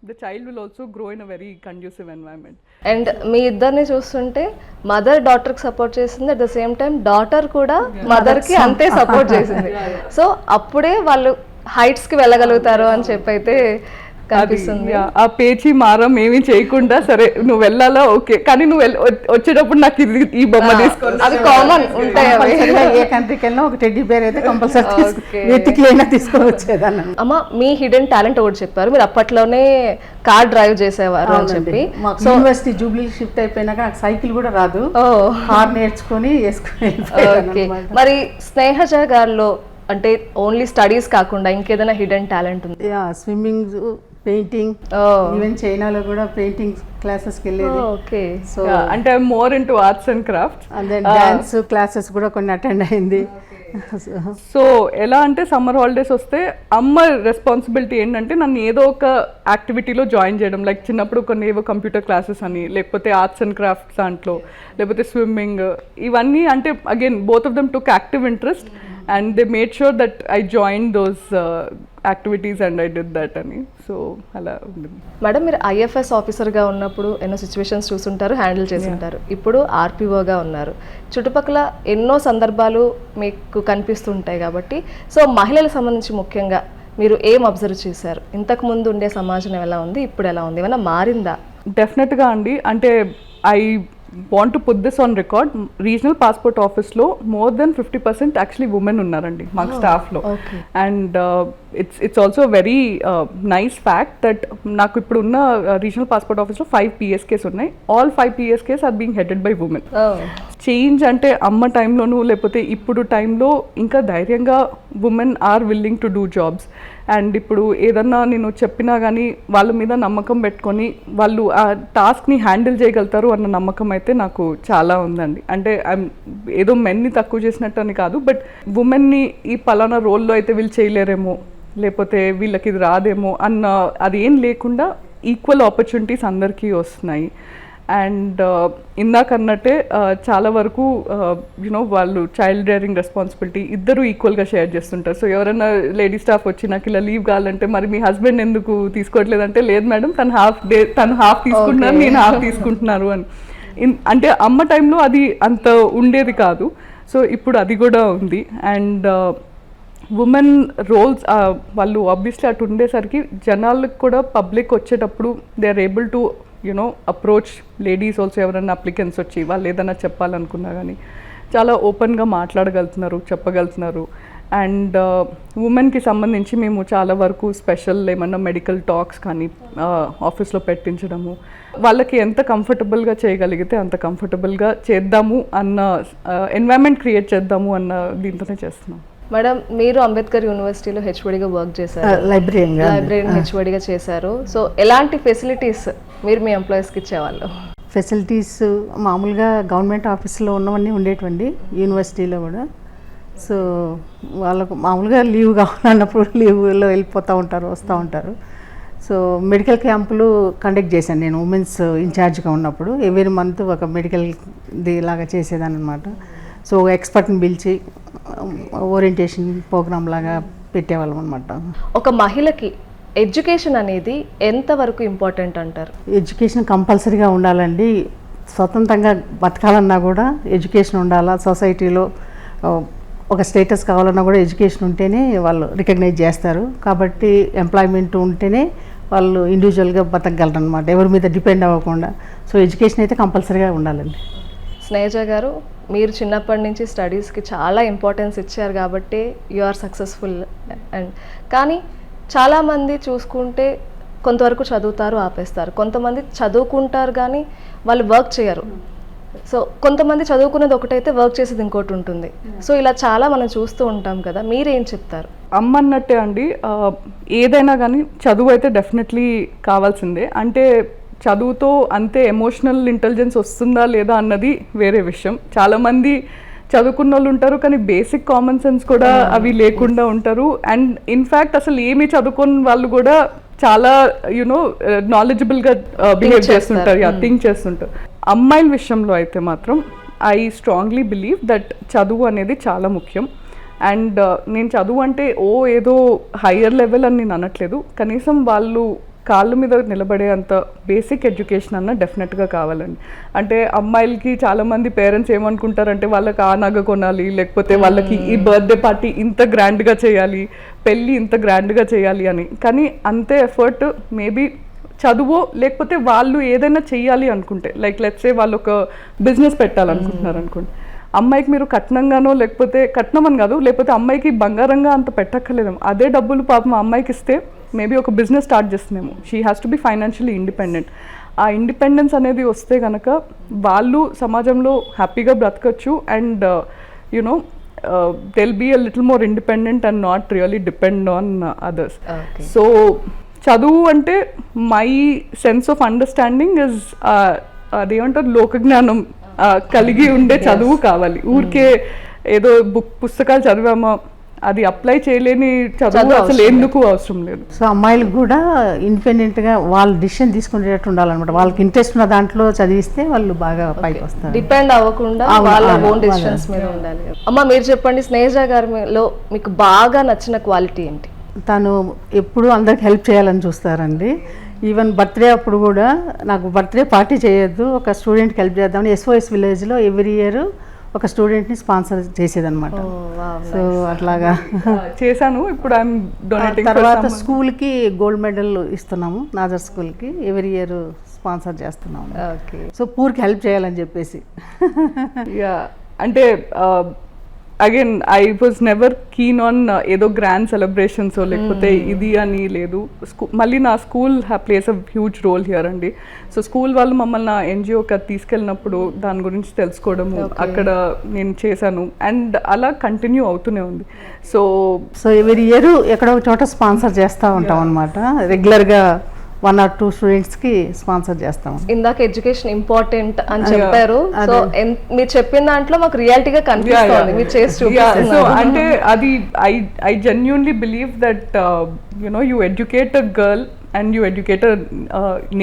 the child will also grow in a very conducive environment. And మీ ఇద్దరిని చూస్తుంటే mother daughter కి support చేసింది, at the same time daughter కూడా mother కి అంతే support చేసింది. So అప్పుడే వాళ్ళు హైట్స్ కి వెళ్ళగలుగుతారు అని చెప్పైతే కనిపిస్తుంది. ఆ పేచి మారం ఏమీ చేయకుండా, సరే నువ్వు వెళ్ళాలా ఓకే, కానీ నువ్వు వచ్చేటప్పుడు నాకు ఇది ఈ బొమ్మ తీసుకోవాలి, అది కామన్ ఉంటాయి. ఏ కంట్రీకి వెళ్ళినా ఒక టెడ్డీ బేర్ అయితే కంపల్సరీ వెతికి అయినా తీసుకొని వచ్చేదాన్ని. అమ్మ మీ హిడెన్ టాలెంట్ ఒకటి చెప్పారు, మీరు అప్పట్లోనే కార్ డ్రైవ్ చేసేవారు అని చెప్పి. సో యూనివర్సిటీ జూబ్లీ షిఫ్ట్ అయిపోయినాక నాకు సైకిల్ కూడా రాదు, కార్ నేర్చుకొని వేసుకుని. మరి స్నేహజ గారిలో అంటే ఓన్లీ స్టడీస్ కాకుండా ఇంకేదైనా హిడెన్ టాలెంట్ ఉంది? స్విమ్మింగ్, పెయింటింగ్, ఈవెన్ చైనాలో కూడా పెయింటింగ్ క్లాసెస్కి వెళ్ళేది. ఓకే, సో అంటే more into arts and crafts. And then dance classes కూడా కొన్ని అటెండ్ అయింది. సో ఎలా అంటే సమ్మర్ హాలిడేస్ వస్తే అమ్మ రెస్పాన్సిబిలిటీ ఏంటంటే నన్ను ఏదో ఒక యాక్టివిటీలో జాయిన్ చేయడం, లైక్ చిన్నప్పుడు కొన్ని ఏవో కంప్యూటర్ క్లాసెస్ అని, లేకపోతే ఆర్ట్స్ అండ్ క్రాఫ్ట్స్ దాంట్లో, లేకపోతే స్విమ్మింగ్, ఇవన్నీ అంటే again both of them took active interest and they made sure that I joined those activities and I did that అని. సో అలా ఉంది. మేడం మీరు ఐఎఫ్ఎస్ ఆఫీసర్గా ఉన్నప్పుడు ఎన్నో సిచ్యువేషన్స్ చూసుంటారు, హ్యాండిల్ చేసి ఉంటారు. ఇప్పుడు ఆర్పీఓగా ఉన్నారు, చుట్టుపక్కల ఎన్నో సందర్భాలు మీకు కనిపిస్తుంటాయి కాబట్టి, సో మహిళలకు సంబంధించి ముఖ్యంగా మీరు ఏం అబ్జర్వ్ చేశారు? ఇంతకు ముందు ఉండే సమాజం ఎలా ఉంది, ఇప్పుడు ఎలా ఉంది, ఏమైనా మారిందా? డెఫినెట్గా అండి. అంటే I want to put this on record, regional passport ఆఫీస్లో మోర్ దెన్ 50% యాక్చువల్లీ ఉమెన్ ఉన్నారండి మాకు స్టాఫ్లో. And it's also very nice fact that నాకు ఇప్పుడు ఉన్న రీజనల్ పాస్పోర్ట్ ఆఫీస్లో 5 PSKs ఉన్నాయి. All 5 PSKs are being headed by women. Change అంటే అమ్మ టైంలోనూ లేకపోతే ఇప్పుడు టైంలో ఇంకా ధైర్యంగా women are willing to do jobs. And ఇప్పుడు ఏదన్నా నేను చెప్పినా కానీ వాళ్ళ మీద నమ్మకం పెట్టుకొని వాళ్ళు ఆ టాస్క్ని హ్యాండిల్ చేయగలుగుతారు అన్న నమ్మకం అయితే నాకు చాలా ఉందండి. అంటే ఏదో మెన్ని తక్కువ చేసినట్టు అని కాదు, బట్ ఉమెన్ని ఈ పలానా రోల్లో అయితే వీళ్ళు చేయలేరేమో, లేకపోతే వీళ్ళకి ఇది రాదేమో అన్న అదేం లేకుండా ఈక్వల్ ఆపర్చునిటీస్ అందరికీ వస్తున్నాయి. అండ్ ఇందాకన్నట్టే చాలా వరకు వాళ్ళు చైల్డ్ రేరింగ్ రెస్పాన్సిబిలిటీ ఇద్దరు ఈక్వల్గా షేర్ చేస్తుంటారు. సో ఎవరైనా లేడీ స్టాఫ్ వచ్చి నాకు ఇలా లీవ్ కావాలంటే మరి మీ హస్బెండ్ ఎందుకు తీసుకోవట్లేదంటే, లేదు మేడం తను హాఫ్ తీసుకుంటున్నారు, నేను హాఫ్ తీసుకుంటున్నారు అని. అంటే అమ్మ టైంలో అది అంత ఉండేది కాదు, సో ఇప్పుడు అది కూడా ఉంది. అండ్ ఉమెన్ రోల్స్ వాళ్ళు ఆబ్వియస్లీ అటు ఉండేసరికి జనాలకు కూడా పబ్లిక్ వచ్చేటప్పుడు they are able to approach ladies also. ఎవరైనా అప్లికెంట్స్ వచ్చి వాళ్ళు ఏదైనా చెప్పాలనుకున్నా కానీ చాలా ఓపెన్గా మాట్లాడగలుగుతున్నారు, చెప్పగలుగుతున్నారు. అండ్ ఉమెన్కి సంబంధించి మేము చాలా వరకు స్పెషల్ ఏమన్నా మెడికల్ టాక్స్ కానీ ఆఫీస్లో పెట్టించడము, వాళ్ళకి ఎంత కంఫర్టబుల్గా చేయగలిగితే అంత కంఫర్టబుల్గా చేద్దాము అన్న ఎన్వైరన్మెంట్ క్రియేట్ చేద్దాము అన్న దీంతోనే చేస్తున్నాం. మేడం మీరు అంబేద్కర్ యూనివర్సిటీలో హెచ్ఓడిగా వర్క్ చేశారు, లైబ్రరీని హెచ్ఓడిగా చేశారు. సో ఎలాంటి ఫెసిలిటీస్ మీరు మీ ఎంప్లాయీస్కి ఇచ్చేవాళ్ళు? ఫెసిలిటీస్ మామూలుగా గవర్నమెంట్ ఆఫీస్లో ఉన్నవన్నీ ఉండేటువంటి యూనివర్సిటీలో కూడా. సో వాళ్ళకు మామూలుగా లీవ్ కావాలన్నప్పుడు లీవ్లో వెళ్ళిపోతూ ఉంటారు, వస్తూ ఉంటారు. సో మెడికల్ క్యాంపులు కండక్ట్ చేశాను నేను ఉమెన్స్ ఇన్ఛార్జ్గా ఉన్నప్పుడు. ఎవ్రీ మంత్ ఒక మెడికల్ది లాగా చేసేదాన్ని అనమాట. సో ఎక్స్పర్ట్ని పిలిచి ఓరియంటేషన్ ప్రోగ్రామ్ లాగా పెట్టేవాళ్ళం అనమాట. ఒక మహిళకి ఎడ్యుకేషన్ అనేది ఎంతవరకు ఇంపార్టెంట్ అంటారు? ఎడ్యుకేషన్ కంపల్సరీగా ఉండాలండి. స్వతంత్రంగా బతకాలన్నా కూడా ఎడ్యుకేషన్ ఉండాలా. సొసైటీలో ఒక స్టేటస్ కావాలన్నా కూడా ఎడ్యుకేషన్ ఉంటేనే వాళ్ళు రికగ్నైజ్ చేస్తారు. కాబట్టి ఎంప్లాయ్మెంట్ ఉంటేనే వాళ్ళు ఇండివిజువల్గా బతకగలరు అనమాట, ఎవరి మీద డిపెండ్ అవ్వకుండా. సో ఎడ్యుకేషన్ అయితే కంపల్సరీగా ఉండాలండి. స్నేహజ గారు, మీరు చిన్నప్పటి నుంచి స్టడీస్కి చాలా ఇంపార్టెన్స్ ఇచ్చారు కాబట్టి యు ఆర్ సక్సెస్ఫుల్. అండ్ కానీ చాలామంది చూసుకుంటే కొంతవరకు చదువుతారు, ఆపేస్తారు. కొంతమంది చదువుకుంటారు కానీ వాళ్ళు వర్క్ చేయరు. సో కొంతమంది చదువుకునేది ఒకటైతే వర్క్ చేసేది ఇంకోటి ఉంటుంది. సో ఇలా చాలా మనం చూస్తూ ఉంటాం కదా, మీరేం చెప్తారు? అమ్మ అన్నట్టే అండి, ఏదైనా కానీ చదువు అయితే డెఫినెట్లీ కావాల్సిందే. అంటే చదువుతో అంతే ఎమోషనల్ ఇంటెలిజెన్స్ వస్తుందా లేదా అన్నది వేరే విషయం. చాలామంది చదువుకున్న వాళ్ళు ఉంటారు కానీ బేసిక్ కామన్ సెన్స్ కూడా అవి లేకుండా ఉంటారు. అండ్ ఇన్ఫ్యాక్ట్ అసలు ఏమి చదువుకున్న వాళ్ళు కూడా చాలా నాలెడ్జబుల్గా బిహేవ్ చేస్తుంటారు, థింక్ చేస్తుంటారు. అమ్మాయిల విషయంలో అయితే మాత్రం ఐ స్ట్రాంగ్లీ బిలీవ్ దట్ చదువు అనేది చాలా ముఖ్యం. అండ్ నేను చదువు అంటే ఏదో హయ్యర్ లెవెల్ అని నేను అనట్లేదు, కనీసం వాళ్ళు కాళ్ళ మీద నిలబడే అంత బేసిక్ ఎడ్యుకేషన్ అన్న డెఫినెట్గా కావాలండి. అంటే అమ్మాయిలకి చాలామంది పేరెంట్స్ ఏమనుకుంటారంటే వాళ్ళకి ఆ నగ కొనాలి, లేకపోతే వాళ్ళకి ఈ బర్త్డే పార్టీ ఇంత గ్రాండ్గా చేయాలి, పెళ్ళి ఇంత గ్రాండ్గా చేయాలి అని. కానీ అంతే ఎఫర్ట్ మేబీ చదువు లేకపోతే వాళ్ళు ఏదైనా చెయ్యాలి అనుకుంటే, లైక్ లెట్స్ సే వాళ్ళు ఒక బిజినెస్ పెట్టాలనుకుంటున్నారు అనుకోండి, అమ్మాయికి మీరు కట్నంగానో లేకపోతే కట్నం అని కాదు, లేకపోతే అమ్మాయికి బంగారంగా అంత పెట్టక్కర్లేదేమో, అదే డబ్బులు పాపం అమ్మాయికి ఇస్తే మేబీ ఒక బిజినెస్ స్టార్ట్ చేస్తున్నాము. She has to be financially independent. ఆ ఇండిపెండెన్స్ అనేది వస్తే కనుక వాళ్ళు సమాజంలో హ్యాపీగా బ్రతకచ్చు. And you know they'll be a little more independent and not really depend on others. Okay. So చదువు అంటే my sense of understanding is అదేమంటారు లోకజ్ఞానం కలిగి ఉండే చదువు కావాలి. ఊరికే ఏదో పుస్తకాలు చదివామా అది అప్లై చేయలేని చదువు అసలు ఎందుకు అవసరం లేదు. సో అమ్మాయిలకు కూడా ఇండిపెండెంట్గా వాళ్ళు డిసిషన్ తీసుకునేటట్టు ఉండాలన్నమాట. వాళ్ళకి ఇంట్రెస్ట్ ఉన్న దాంట్లో చదివిస్తే వాళ్ళు బాగా పైకి వస్తారు. డిపెండ్ అవ్వకుండా వాళ్ళ ఓన్ డిసిషన్స్ మీద ఉండాలి. అమ్మ మీరు చెప్పండి, స్నేహజ గారిలో మీకు బాగా నచ్చిన క్వాలిటీ ఏంటి? తను ఎప్పుడు అందరికి హెల్ప్ చేయాలని చూస్తారండి. ఈవెన్ బర్త్డే అప్పుడు కూడా నాకు బర్త్డే పార్టీ చేయొద్దు, ఒక స్టూడెంట్కి హెల్ప్ చేద్దామని SOS విలేజ్లో ఎవ్రీ ఇయర్ ఒక స్టూడెంట్ని స్పాన్సర్ చేసేదన్నమాట. సో అట్లాగా చేశాను. ఇప్పుడు తర్వాత స్కూల్కి గోల్డ్ మెడల్ ఇస్తున్నాము, నాజర్ స్కూల్కి ఎవ్రీ ఇయర్ స్పాన్సర్ చేస్తున్నాము. సో పూర్కి హెల్ప్ చేయాలని చెప్పేసి. అంటే again I was never keen on ఏదో గ్రాండ్ సెలబ్రేషన్స్ లేకపోతే ఇది అని లేదు. మళ్ళీ నా school plays a huge role here అండి. సో స్కూల్ వాళ్ళు మమ్మల్ని NGOకి తీసుకెళ్ళినప్పుడు దాని గురించి తెలుసుకోవడము అక్కడ నేను చేశాను. అండ్ అలా కంటిన్యూ అవుతూనే ఉంది. సో ఎవ్రీ ఇయర్ ఎక్కడో ఒక చోట స్పాన్సర్ చేస్తూ ఉంటాం అనమాట. రెగ్యులర్గా 1 or 2 స్టూడెంట్స్కి స్పాన్సర్ చేస్తాం. ఇందాక ఎడ్యుకేషన్ ఇంపార్టెంట్ అని చెప్పారు. సో మీరు చెప్పిన దాంట్లో మాకు రియాలిటీగా కనిపిస్తుంది, మీరు చేసి చూపిస్తున్నారు. సో అంటే అది I genuinely believe that you educate a girl and you educate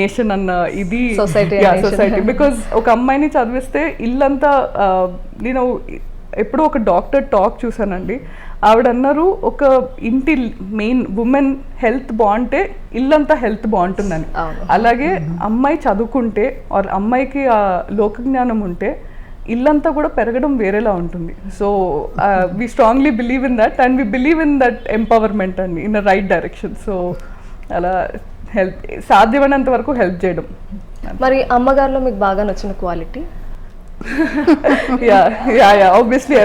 nation అన్న ఇది సొసైటీ. బికాజ్ ఒక అమ్మాయిని చదివిస్తే ఇల్లంతా నేను ఎప్పుడో ఒక డాక్టర్ టాక్ చూసానండి. ఆవిడ అన్నారు ఒక ఇంటి మెయిన్ ఉమెన్ హెల్త్ బాగుంటే ఇల్లంతా హెల్త్ బాగుంటుందని. అలాగే అమ్మాయి చదువుకుంటే ఆర్ అమ్మాయికి ఆ లోకజ్ఞానం ఉంటే ఇల్లంతా కూడా పెరగడం వేరేలా ఉంటుంది. So we strongly believe in that and we believe in that empowerment అండి in the right direction. So అలా హెల్ప్ సాధ్యమైనంత వరకు హెల్ప్ చేయడం. మరి అమ్మగారిలో మీకు బాగా నచ్చిన quality? yeah obviously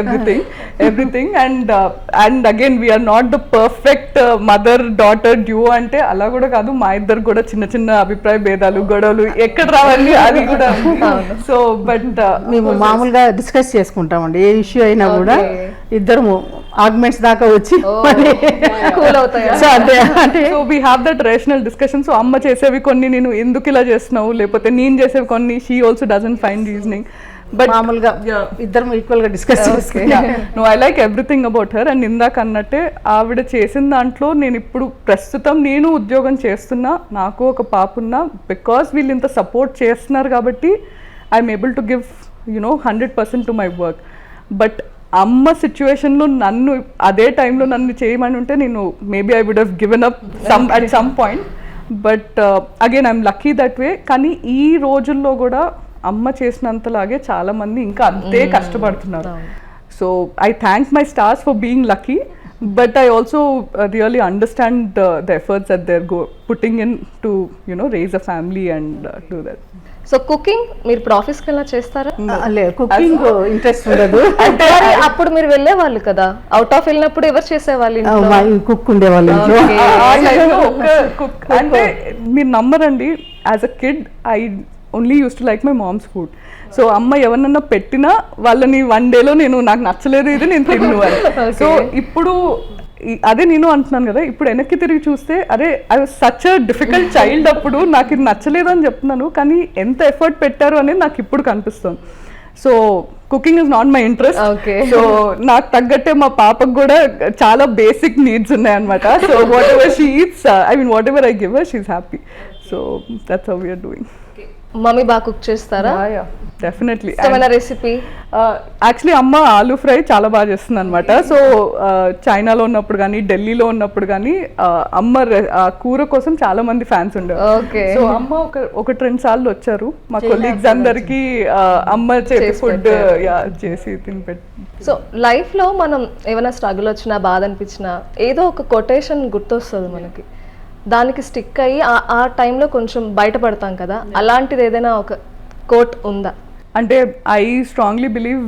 everything and again we are not the perfect mother daughter duo అంటే అలా కూడా కాదు. మా ఇద్దరు కూడా చిన్న చిన్న అభిప్రాయ భేదాలు గొడవలు ఎక్కడ రావాలి అది కూడా. సో బట్ మేము మామూలుగా డిస్కస్ చేసుకుంటామండి ఏ ఇష్యూ అయినా కూడా. ఇద్దరు ఆర్గ్యుమెంట్స్ దాకా వచ్చి కూల్ అవుతాయి. So we have that rational discussion. So అమ్మ చేసేవి కొన్ని నేను ఎందుకు ఇలా చేస్తున్నావు, లేకపోతే నేను చేసేవి కొన్ని she also doesn't find reasoning. But మామూలుగా ఇద్దరం ఈక్వల్గా డిస్కస్ చేసుకుంటాం. No I like everything about her. And ఇందాక అన్నట్టే ఆవిడ చేసిన దాంట్లో నేను ఇప్పుడు ప్రస్తుతం నేను ఉద్యోగం చేస్తున్నా, నాకు ఒక పాప ఉన్నా, బికాస్ వీళ్ళు ఇంత సపోర్ట్ చేస్తున్నారు కాబట్టి I'm able to give 100% to my work. But అమ్మ సిచ్యువేషన్లో నన్ను అదే టైంలో నన్ను చేయమని ఉంటే నేను maybe I would have given up at some point. But again I'm lucky that way. కానీ ఈ రోజుల్లో కూడా అమ్మ చేసినంతలాగే చాలా మంది ఇంకా అంతే కష్టపడుతున్నారు. So I thank my stars for being lucky, but I also really understand the efforts that they're putting in to raise a family and do that. So cooking మీరు ఇప్పుడు ఆఫీస్కి వెళ్ళినా చేస్తారా? లేదు, కుకింగ్ ఇంట్రెస్ట్ ఉండదు. అంటే అప్పుడు మీరు వెళ్ళేవాళ్ళు కదా, అవుట్ ఆఫ్ వెళ్ళినప్పుడు ఎవరు చేసేవాళ్ళు ఇంట్లో? మా కుక్ ఉండేవాళ్ళు ఇంట్లో. ఆ టైంలో ఒక కుక్ అంటే మీరు నమ్మరండి, as a kid I only use to like my mom's food. So అమ్మ ఎవరన్నా పెట్టినా వాళ్ళని వన్ డేలో నాకు నచ్చలేదు ఇది నేను తిన్ను అని. సో ఇప్పుడు అదే నేను అంటున్నాను కదా, ఇప్పుడు వెనక్కి తిరిగి చూస్తే అరే I was such a difficult child, అప్పుడు నాకు ఇది నచ్చలేదు అని చెప్తున్నాను, కానీ ఎంత ఎఫర్ట్ పెట్టారు అనేది నాకు ఇప్పుడు కనిపిస్తుంది. So cooking is not my interest. So నాకు తగ్గట్టే మా పాపకు కూడా చాలా బేసిక్ నీడ్స్ ఉన్నాయన్నమాట. So whatever she eats, I mean whatever I give her, she is happy. So that's how we are doing. Mummy బాగా కుక్ చేస్తారా? Definitely. ఏమైనా రెసిపీ? యాక్చువల్లీ అమ్మ ఆలూ ఫ్రై చాలా బాగా చేస్తుంది అనమాట. సో చైనాలో ఉన్నప్పుడు కానీ ఢిల్లీలో ఉన్నప్పుడు కానీ అమ్మ కూర కోసం చాలా మంది ఫ్యాన్స్ ఉండేవారు. సో అమ్మ ఒక 2 సార్లు వచ్చారు, మా కొలీగ్స్ అందరికి అమ్మ చేతి ఫుడ్ చేసి తినిపెట్టి. సో లైఫ్లో మనం ఏమైనా స్ట్రగుల్ వచ్చినా బాధ అనిపించినా ఏదో ఒక కొటేషన్ గుర్తొస్తుంది మనకి, దానికి స్టిక్ అయ్యి ఆ టైంలో కొంచెం బయటపడతాం కదా, అలాంటిది ఏదైనా ఒక కోట్ ఉందా? అంటే I strongly believe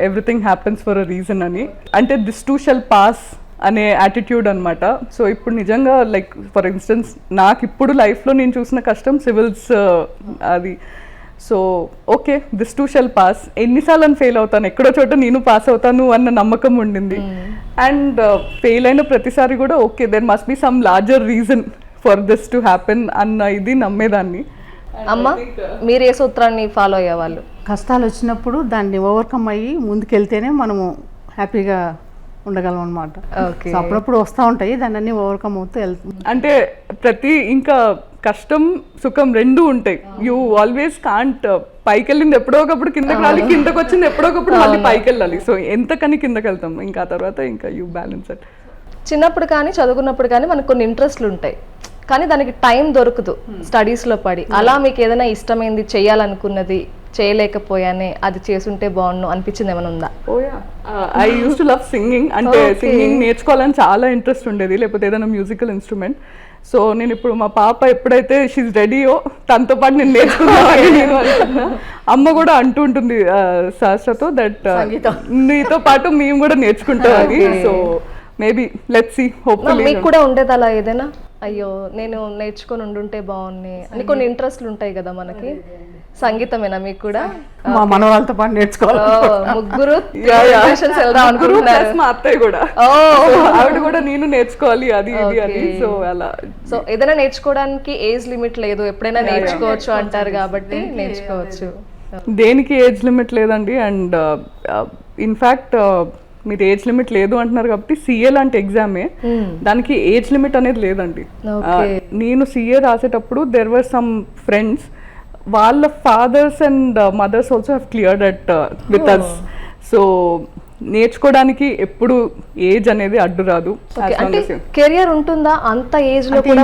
everything happens for a reason అని. అంటే దిస్ టూ షెల్ పాస్ అనే యాటిట్యూడ్ అనమాట. సో ఇప్పుడు నిజంగా లైక్ ఫర్ ఇన్స్టెన్స్ నాకు ఇప్పుడు లైఫ్లో నేను చూసిన కష్టం సివిల్స్ అది. So okay, this two shell pass. ఎన్నిసార్లు అని ఫెయిల్ అవుతాను, ఎక్కడో చోట నేను పాస్ అవుతాను అన్న నమ్మకం ఉండింది. అండ్ ఫెయిల్ అయిన ప్రతిసారి కూడా okay there must be some larger reason for this to happen అన్న ఇది నమ్మేదాన్ని. అమ్మ మీరు ఏ సూత్రాన్ని ఫాలో అయ్యేవాళ్ళు? కష్టాలు వచ్చినప్పుడు దాన్ని ఓవర్కమ్ అయ్యి ముందుకెళ్తేనే మనము హ్యాపీగా ఉండగలం అనమాట. సో అప్పుడప్పుడు వస్తూ ఉంటాయి, దాన్ని అన్ని ఓవర్కమ్ అవుతూ వెళ్తాం. అంటే ప్రతి ఇంకా కష్టం సుఖం రెండూ ఉంటాయి. యూ ఆల్వేస్ కాంట్ పైకి వెళ్ళింది ఎప్పుడో ఒకప్పుడు కిందకి రాలి, కిందకి వచ్చింది ఎప్పుడో ఒకప్పుడు మళ్ళీ పైకి వెళ్ళాలి. సో ఎంతకని కిందకి వెళ్తాం, ఇంకా తర్వాత ఇంకా యూ బ్యాలెన్స్ ఇట్. చిన్నప్పుడు కానీ చదువుకున్నప్పుడు కానీ మనకు కొన్ని ఇంట్రెస్ట్లు ఉంటాయి, కానీ దానికి టైం దొరకదు స్టడీస్లో పడి. అలా మీకు ఏదైనా ఇష్టమైంది చేయాలనుకున్నది చేయలేకపోయానే, అది చేసుంటే బాగుండు అనిపించింది ఏమైనా ఉందా? I use to love singing. అంటే సింగింగ్ నేర్చుకోవాలని చాలా ఇంట్రెస్ట్ ఉండేది, లేకపోతే ఏదైనా మ్యూజికల్ ఇన్స్ట్రుమెంట్. సో నేను ఇప్పుడు మా పాప ఎప్పుడైతే షీఈ్ రెడీయో తనతో పాటు నేను నేర్చుకున్నాను నేను అనుకున్నా. అమ్మ కూడా అంటూ ఉంటుంది శాస్త్రతో దట్ నీతో పాటు మేము కూడా నేర్చుకుంటాం అది. So maybe let's see, hopefully. మీకు కూడా ఉండేది అలా ఏదైనా, అయ్యో నేను నేర్చుకొని ఉండుంటే బాగున్నాయి అని కొన్ని ఇంట్రెస్ట్లు ఉంటాయి కదా మనకి? సంగీతమేనా మీకు కూడా? మా మనవాళ్ళతో పాటు నేర్చుకోవాలి. ముగ్గురు మా అత్తయ్య కూడా, ఆవిడ కూడా నేను నేర్చుకోవాలి అది ఇది అని. సో అలా. సో ఏదైనా నేర్చుకోవడానికి ఏజ్ లిమిట్ లేదు, ఎప్పుడైనా నేర్చుకోవచ్చు అంటారు కాబట్టి నేర్చుకోవచ్చు. దేనికి ఏజ్ లిమిట్ లేదండి. అండ్ ఇన్ఫ్యాక్ట్ మీరు ఏజ్ లిమిట్ లేదు అంటున్నారు కాబట్టి సిఏ లాంటి ఎగ్జామే, దానికి ఏజ్ లిమిట్ అనేది లేదండి. నేను సిఏ రాసేటప్పుడు దెర్ వర్ సమ్ ఫ్రెండ్స్, వాళ్ళ fathers and mothers also have cleared it with us. సో నేర్చుకోవడానికి ఎప్పుడు ఏజ్ అనేది అడ్డు రాదు. కెరియర్ ఉంటుందా అంత ఏజ్ లో కూడా?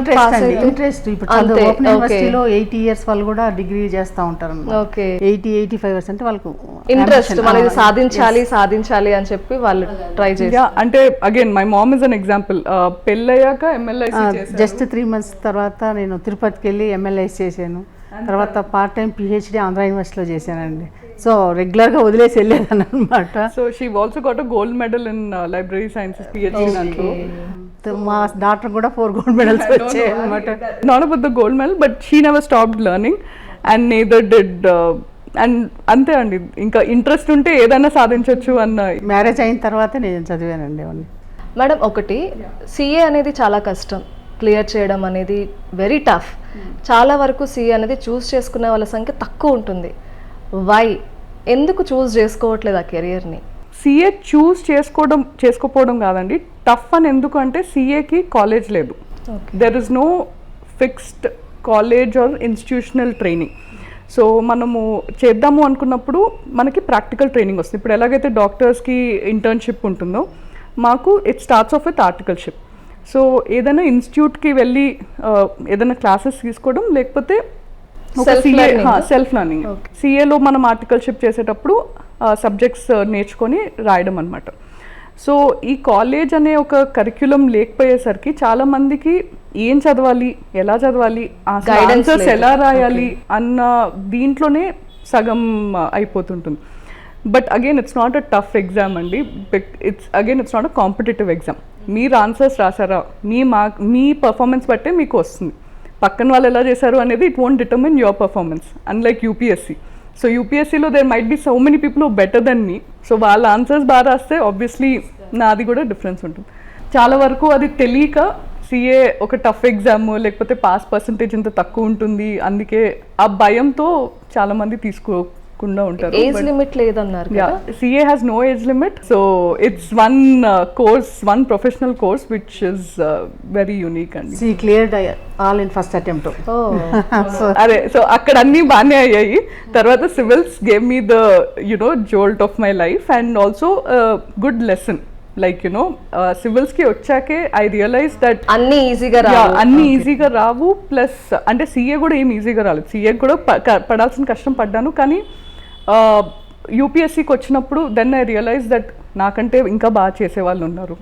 ఇంట్రెస్ట్. ఇప్పుడు ఓపెన్ యూనివర్సిటీలో 80 years వాళ్ళు కూడా డిగ్రీ చేస్తూ ఉంటారు. 80-85 years అంటే వాళ్ళకు ఇంట్రెస్ట్, మనది సాధించాలి అని చెప్పి వాళ్ళు ట్రై చేస్తారు. అంటే again my mom is an example. పెళ్ళయ్యాక MLIC జస్ట్ 3 months తర్వాత నేను తిరుపతికి వెళ్ళి MLIC చేశాను. తర్వాత పార్ట్ టైం PhD ఆంధ్ర యూనివర్సిటీలో చేశానండి. సో రెగ్యులర్గా వదిలేసి వెళ్ళేదాన్ని అనమాట. So she also got a gold medal in library sciences PhD దాంట్లో. మా డాక్టర్ కూడా 4 gold medals వచ్చాయి అనమాట. Not about the gold medal, but she never stopped learning and neither did. And అంతే అండి, ఇంకా ఇంట్రెస్ట్ ఉంటే ఏదైనా సాధించవచ్చు అన్న. మ్యారేజ్ అయిన తర్వాత నేను చదివానండి అవన్నీ. మేడం, ఒకటి CA అనేది చాలా కష్టం, క్లియర్ చేయడం అనేది వెరీ టఫ్. చాలా వరకు CA అనేది చూస్ చేసుకునే వాళ్ళ సంఖ్య తక్కువ ఉంటుంది. వై, ఎందుకు చూస్ చేసుకోవట్లేదు ఆ కెరియర్ని? CA చూస్ చేసుకోపోవడం కాదండి, టఫ్ అని. ఎందుకు అంటే CAకి కాలేజ్ లేదు, there is no fixed college or institutional training. So మనము చేద్దాము అనుకున్నప్పుడు మనకి ప్రాక్టికల్ ట్రైనింగ్ వస్తుంది. ఇప్పుడు ఎలాగైతే డాక్టర్స్కి ఇంటర్న్షిప్ ఉంటుందో మాకు it starts of with articleship. So ఏదైనా ఇన్స్టిట్యూట్కి వెళ్ళి ఏదైనా క్లాసెస్ తీసుకోవడం, లేకపోతే సెల్ఫ్ లర్నింగ్. సిఏలో మనం ఆర్టికల్షిప్ చేసేటప్పుడు సబ్జెక్ట్స్ నేర్చుకొని రాయడం అనమాట. సో ఈ కాలేజ్ అనే ఒక కరిక్యులం లేకపోయేసరికి చాలా మందికి ఏం చదవాలి, ఎలా చదవాలి, గైడెన్సెస్ ఎలా రాయాలి అన్న దీంట్లోనే సగం అయిపోతుంటుంది. But again it's not a tough exam అండి. It's not a competitive exam. మీరు ఆన్సర్స్ రాసారా, మీ పర్ఫార్మెన్స్ బట్టే మీకు వస్తుంది. పక్కన వాళ్ళు ఎలా చేశారు అనేది it won't determine your performance, unlike UPSC. So యూపీఎస్సీలో there might be so many people who better than me. So వాళ్ళ ఆన్సర్స్ బాగా రాస్తే ఆబ్వియస్లీ నాది కూడా డిఫరెన్స్ ఉంటుంది. చాలా వరకు అది తెలియక సిఏ ఒక టఫ్ ఎగ్జామ్, లేకపోతే పాస్ పర్సంటేజ్ ఇంత తక్కువ ఉంటుంది, అందుకే ఆ భయంతో చాలా మంది తీసుకోకుండా ఉంటారు. ఏజ్ లిమిట్ లేదన్నారు. CA has no age limit. So it's one professional course which is very unique అండి. She cleared all in first attempt. అదే, సో అక్కడ అన్ని బాగానే అయ్యాయి. తర్వాత civils gave me the jolt of my life and also good lesson. Like సివిల్స్కి వచ్చాకే I realise that అన్ని ఈజీగా రావు. ప్లస్ అంటే సిఏ కూడా ఏం ఈజీగా రాలేదు. సిఏ కూడా పడాల్సిన కష్టం పడ్డాను. కానీ యూపీఎస్సీకి వచ్చినప్పుడు దెన్ ఐ రియలైజ్ దట్ నాకంటే ఇంకా బాగా చేసేవాళ్ళు ఉన్నారు,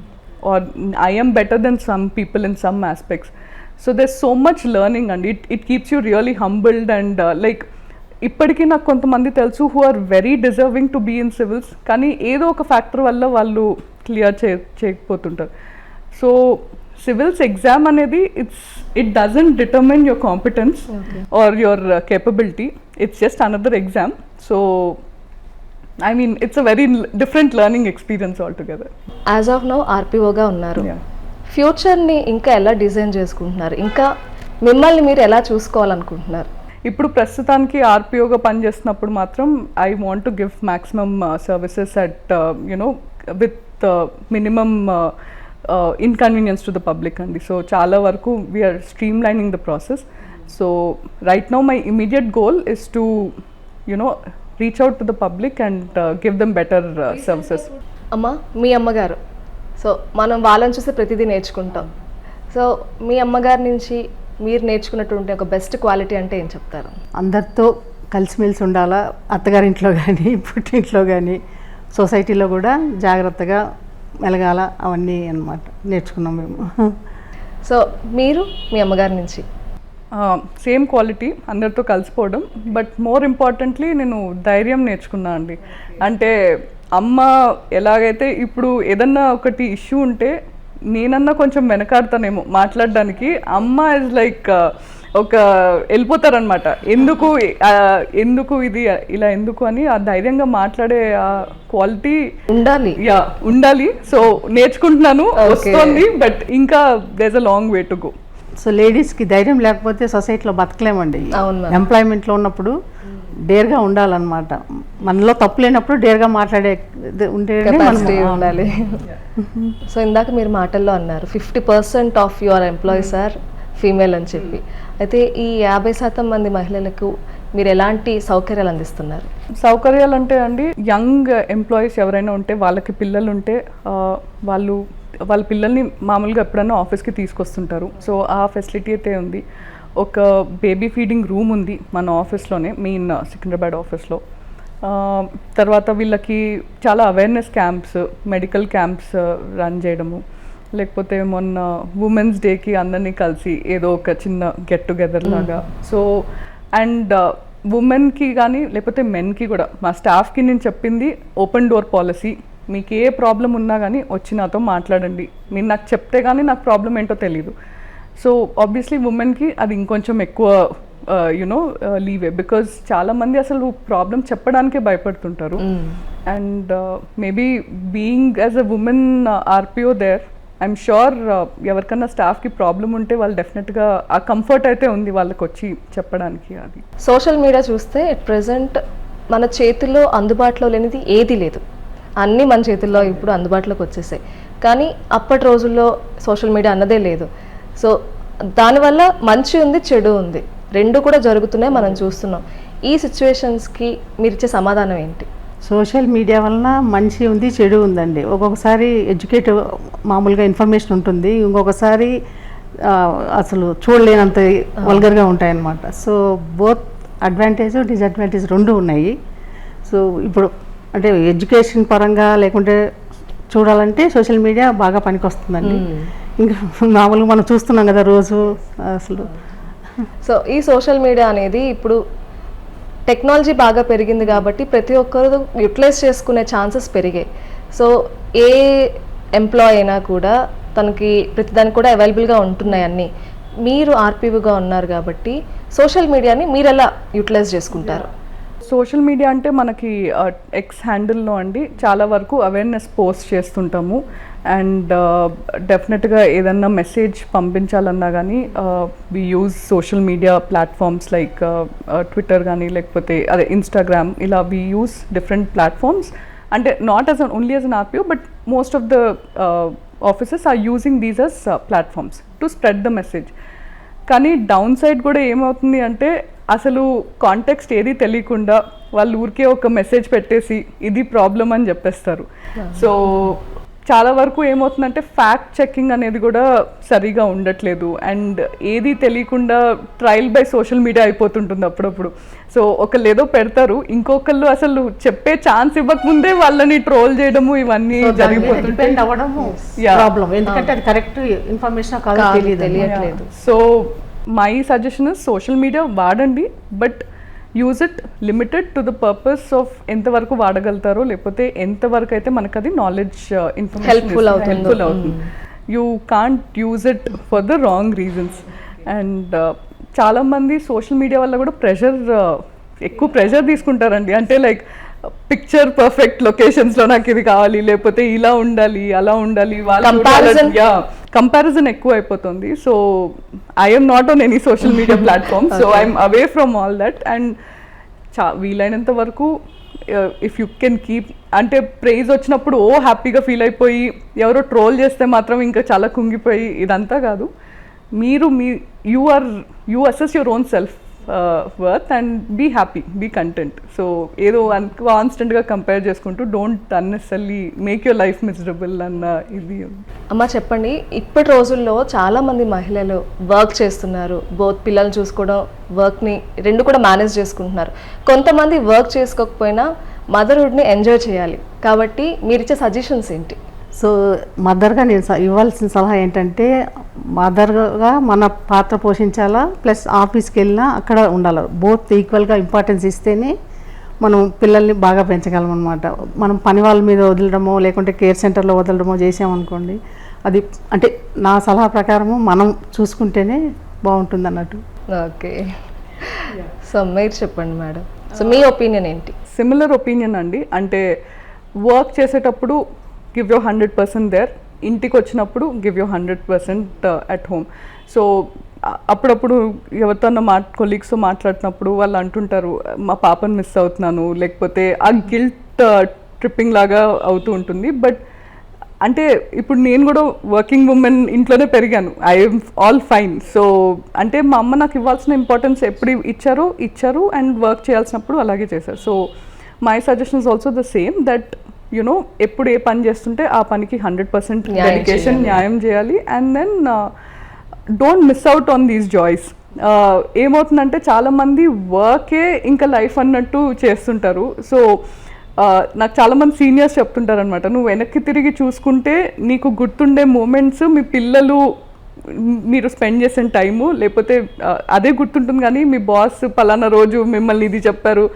or I am better than some people in some aspects. So there's so much learning and it keeps you really humbled and like ఇప్పటికీ నాకు కొంతమంది తెలుసు who are very deserving to be in civils, కానీ ఏదో ఒక factor వల్ల వాళ్ళు clear చేయకపోతుంటారు. సో సివిల్స్ ఎగ్జామ్ అనేది it doesn't determine your competence or your capability. It's just another exam. So I mean it's a very different learning experience all together. As of now ఆర్పీఓగా ఉన్నారు. ఫ్యూచర్ని ఇంకా ఎలా design చేసుకుంటున్నారు? ఇంకా మిమ్మల్ని మీరు ఎలా చూసుకోవాలనుకుంటున్నారు? ఇప్పుడు ప్రస్తుతానికి ఆర్పిఓగా పనిచేస్తున్నప్పుడు మాత్రం I want to give maximum services at with minimum inconvenience to the public అండి. సో చాలా వరకు we are streamlining the process. So right now my immediate goal is to reach out to the public and give them better services. అమ్మ, మీ అమ్మగారు, so మనం వాళ్ళని చూసి ప్రతిదీ నేర్చుకుంటాం. సో మీ అమ్మగారి నుంచి మీరు నేర్చుకున్నటువంటి ఒక బెస్ట్ క్వాలిటీ అంటే ఏం చెప్తారు? అందరితో కలిసిమెలిసి ఉండాలా, అత్తగారింట్లో కానీ పుట్టింట్లో కానీ సొసైటీలో కూడా జాగ్రత్తగా మెలగాల, అవన్నీ అన్నమాట నేర్చుకున్నాం మేము. సో మీరు మీ అమ్మగారి నుంచి? సేమ్ క్వాలిటీ, అందరితో కలిసిపోవడం. బట్ మోర్ ఇంపార్టెంట్లీ నేను ధైర్యం నేర్చుకున్నా అండి. అంటే అమ్మ ఎలాగైతే ఇప్పుడు ఏదన్నా ఒకటి ఇష్యూ ఉంటే నేనన్నా కొంచెం వెనకాడతానేమో మాట్లాడడానికి, అమ్మ ఇస్ లైక్ ఒక వెళ్ళిపోతారనమాట. ఎందుకు ఇది ఇలా ఎందుకు అని ఆ ధైర్యంగా మాట్లాడే ఆ క్వాలిటీ ఉండాలి. సో నేర్చుకుంటున్నాను, వస్తుంది. బట్ ఇంకా there is a long way to go. So లేడీస్కి ధైర్యం లేకపోతే సొసైటీలో బతకలేమండి. ఎంప్లాయ్మెంట్లో ఉన్నప్పుడు డేర్గా ఉండాలన్నమాట. మనలో తప్పు లేనప్పుడు డేర్గా మాట్లాడే ఉండాలి. సో ఇందాక మీరు మాటల్లో అన్నారు 50% of your employees or female అని చెప్పి. అయితే ఈ 50% మంది మహిళలకు మీరు ఎలాంటి సౌకర్యాలు అందిస్తున్నారు? సౌకర్యాలు అంటే అండి, యంగ్ ఎంప్లాయీస్ ఎవరైనా ఉంటే, వాళ్ళకి పిల్లలు ఉంటే వాళ్ళ పిల్లల్ని మామూలుగా ఎప్పుడైనా ఆఫీస్కి తీసుకొస్తుంటారు. సో ఆ ఫెసిలిటీ అయితే ఉంది. ఒక బేబీ ఫీడింగ్ రూమ్ ఉంది మన ఆఫీస్లోనే, మెయిన్ సికింద్రాబాద్ ఆఫీస్లో. తర్వాత వీళ్ళకి చాలా awareness camps, medical camps run చేయడము, లేకపోతే మొన్న ఉమెన్స్ డేకి అందరినీ కలిసి ఏదో ఒక చిన్న గెట్ టుగెదర్ లాగా. సో అండ్ ఉమెన్కి కానీ లేకపోతే మెన్కి కూడా మా స్టాఫ్కి నేను చెప్పింది ఓపెన్ డోర్ పాలసీ. మీకు ఏ ప్రాబ్లం ఉన్నా కానీ వచ్చి నాతో మాట్లాడండి. మీరు నాకు చెప్తే కానీ నాకు ప్రాబ్లం ఏంటో తెలీదు. సో ఆబ్వియస్లీ ఉమెన్కి అది ఇంకొంచెం ఎక్కువ లీవే, బికాజ్ చాలామంది అసలు ప్రాబ్లం చెప్పడానికే భయపడుతుంటారు. And maybe being as a women RPO there, I'm sure ఎవరికన్నా స్టాఫ్కి ప్రాబ్లం ఉంటే వాళ్ళు డెఫినెట్గా ఆ కంఫర్ట్ అయితే ఉంది వాళ్ళకి వచ్చి చెప్పడానికి. అది సోషల్ మీడియా చూస్తే ఎట్ ప్రెజెంట్ మన చేతుల్లో అందుబాటులో లేనిది ఏది లేదు, అన్నీ మన చేతుల్లో ఇప్పుడు అందుబాటులోకి వచ్చేసాయి. కానీ అప్పటి రోజుల్లో సోషల్ మీడియా అన్నదే లేదు. సో దానివల్ల మంచి ఉంది, చెడు ఉంది, రెండు కూడా జరుగుతున్నాయి, మనం చూస్తున్నాం. ఈ సిచ్యువేషన్స్కి మీరు ఇచ్చే సమాధానం ఏంటి? సోషల్ మీడియా వలన మంచి ఉంది, చెడు ఉందండి. ఒక్కొక్కసారి ఎడ్యుకేటివ్ మామూలుగా ఇన్ఫర్మేషన్ ఉంటుంది, ఇంకొకసారి అసలు చూడలేనంత వల్గర్గా ఉంటాయన్నమాట. సో బోత్ అడ్వాంటేజ్ డిసడ్వాంటేజ్ రెండు ఉన్నాయి. సో ఇప్పుడు అంటే ఎడ్యుకేషన్ పరంగా లేకుంటే చూడాలంటే సోషల్ మీడియా బాగా పనికొస్తుందండి. ఇంకా మామూలుగా మనం చూస్తున్నాం కదా రోజు అసలు. సో ఈ సోషల్ మీడియా అనేది ఇప్పుడు టెక్నాలజీ బాగా పెరిగింది కాబట్టి ప్రతి ఒక్కరు యూటిలైజ్ చేసుకునే ఛాన్సెస్ పెరిగాయి. సో ఏ ఎంప్లాయ్ అయినా కూడా తనకి ప్రతిదానికి కూడా అవైలబుల్గా ఉంటున్నాయి అన్నీ. మీరు ఆర్పీవీగా ఉన్నారు కాబట్టి సోషల్ మీడియాని మీరు ఎలా యూటిలైజ్ చేసుకుంటారు? సోషల్ మీడియా అంటే మనకి ఎక్స్ హ్యాండిల్లో అండి చాలా వరకు అవేర్నెస్ పోస్ట్ చేస్తుంటాము. అండ్ డెఫినెట్గా ఏదన్నా మెసేజ్ పంపించాలన్నా కానీ we use social media platforms like Twitter కానీ లేకపోతే అదే ఇన్స్టాగ్రామ్, ఇలా వి యూజ్ డిఫరెంట్ ప్లాట్ఫామ్స్. అంటే not as only as an RPO but most of the offices are using these as platforms to spread the message. కానీ downside కూడా ఏమవుతుంది అంటే అసలు కాంటెక్స్ట్ ఏది తెలియకుండా వాళ్ళు ఊరికే ఒక మెసేజ్ పెట్టేసి ఇది ప్రాబ్లం అని చెప్పేస్తారు. సో చాలా వరకు ఏమవుతుందంటే ఫ్యాక్ట్ చెకింగ్ అనేది కూడా సరిగా ఉండట్లేదు. అండ్ ఏది తెలియకుండా ట్రయల్ బై సోషల్ మీడియా అయిపోతుంటుంది అప్పుడప్పుడు. సో ఒకళ్ళు ఏదో పెడతారు, ఇంకొకళ్ళు అసలు చెప్పే ఛాన్స్ ఇవ్వకముందే వాళ్ళని ట్రోల్ చేయడము ఇవన్నీ జరిగిపోతుంది. ఎందుకంటే అది కరెక్ట్ ఇన్ఫర్మేషన్ తెలియట్లేదు. So my suggestion is social media వాడండి, but use it limited to the purpose of ఎంతవరకు వాడగలుగుతారో, లేకపోతే ఎంతవరకు అయితే మనకు అది నాలెడ్జ్ ఇన్ఫర్మేషన్ హెల్ప్ఫుల్ అవుతుంది. You can't use it for the wrong reasons. And చాలామంది సోషల్ మీడియా వల్ల కూడా ఎక్కువ ప్రెషర్ తీసుకుంటారండి. అంటే లైక్ పిక్చర్ పర్ఫెక్ట్ లొకేషన్స్లో నాకు ఇది కావాలి, లేకపోతే ఇలా ఉండాలి అలా ఉండాలి, కంపారిజన్ ఎక్కువ అయిపోతుంది. So I'm not on any social media platform, so I'm away from all that. And వీలైనంత వరకు ఇఫ్ యూ కెన్ కీప్, అంటే ప్రైజ్ వచ్చినప్పుడు హ్యాపీగా ఫీల్ అయిపోయి ఎవరో ట్రోల్ చేస్తే మాత్రం ఇంకా చాలా కుంగిపోయి ఇదంతా కాదు. మీరు you assess your own self worth and be happy, be content. So ఏదో కాన్స్టెంట్గా కంపేర్ చేసుకుంటూ don't unnecessarily make your life miserable అన్న ఇది. అమ్మ చెప్పండి, ఇప్పటి రోజుల్లో చాలామంది మహిళలు వర్క్ చేస్తున్నారు, బోత్ పిల్లల్ని చూసుకోవడం వర్క్ని రెండు కూడా మేనేజ్ చేసుకుంటున్నారు. కొంతమంది వర్క్ చేసుకోకపోయినా మదర్హుడ్ని ఎంజాయ్ చేయాలి, కాబట్టి మీరు ఇచ్చే సజెషన్స్ ఏంటి? సో మదర్గా నేను ఇవ్వాల్సిన సలహా ఏంటంటే, మదర్గా మన పాత్ర పోషించాలా, ప్లస్ ఆఫీస్కి వెళ్ళినా అక్కడ ఉండాలి. బోత్ ఈక్వల్గా ఇంపార్టెన్స్ ఇస్తేనే మనం పిల్లల్ని బాగా పెంచగలం అనమాట. మనం పని వాళ్ళ మీద వదలడమో లేకుంటే కేర్ సెంటర్లో వదలడమో చేసామనుకోండి, అది అంటే నా సలహా ప్రకారము మనం చూసుకుంటేనే బాగుంటుంది అన్నట్టు. ఓకే, సో మీరు చెప్పండి మేడం, సో మీ ఒపీనియన్ ఏంటి? సిమిలర్ ఒపీనియన్ అండి. అంటే వర్క్ చేసేటప్పుడు గివ్ యూ 100% దేర్, ఇంటికి వచ్చినప్పుడు give you 100% at home. So అప్పుడప్పుడు ఎవరితోనో కొలీగ్స్తో మాట్లాడుతున్నప్పుడు వాళ్ళు అంటుంటారు మా పాపను మిస్ అవుతున్నాను, లేకపోతే ఆ గిల్ట్ ట్రిప్పింగ్ లాగా అవుతూ ఉంటుంది. బట్ అంటే ఇప్పుడు నేను కూడా వర్కింగ్ ఉమెన్, ఇంట్లోనే పెరిగాను, ఐఎమ్ ఆల్ ఫైన్. సో అంటే మా అమ్మ నాకు ఇవ్వాల్సిన ఇంపార్టెన్స్ ఎప్పుడు ఇచ్చారు అండ్ వర్క్ చేయాల్సినప్పుడు అలాగే చేశారు. So my suggestion is also the same, that you know ఎప్పుడు ఏ పని చేస్తుంటే ఆ పనికి 100% డెడికేషన్, న్యాయం చేయాలి. And then don't miss out on these joys. ఏమవుతుందంటే చాలామంది వర్కే ఇంకా లైఫ్ అన్నట్టు చేస్తుంటారు. సో నాకు చాలామంది సీనియర్స్ చెప్తుంటారు అనమాట, నువ్వు వెనక్కి తిరిగి చూసుకుంటే నీకు గుర్తుండే మూమెంట్స్ మీ పిల్లలు మీరు స్పెండ్ చేసిన టైము, లేకపోతే అదే గుర్తుంటుంది, కానీ మీ బాస్ పలానా రోజు మిమ్మల్ని ఇది చెప్పారు.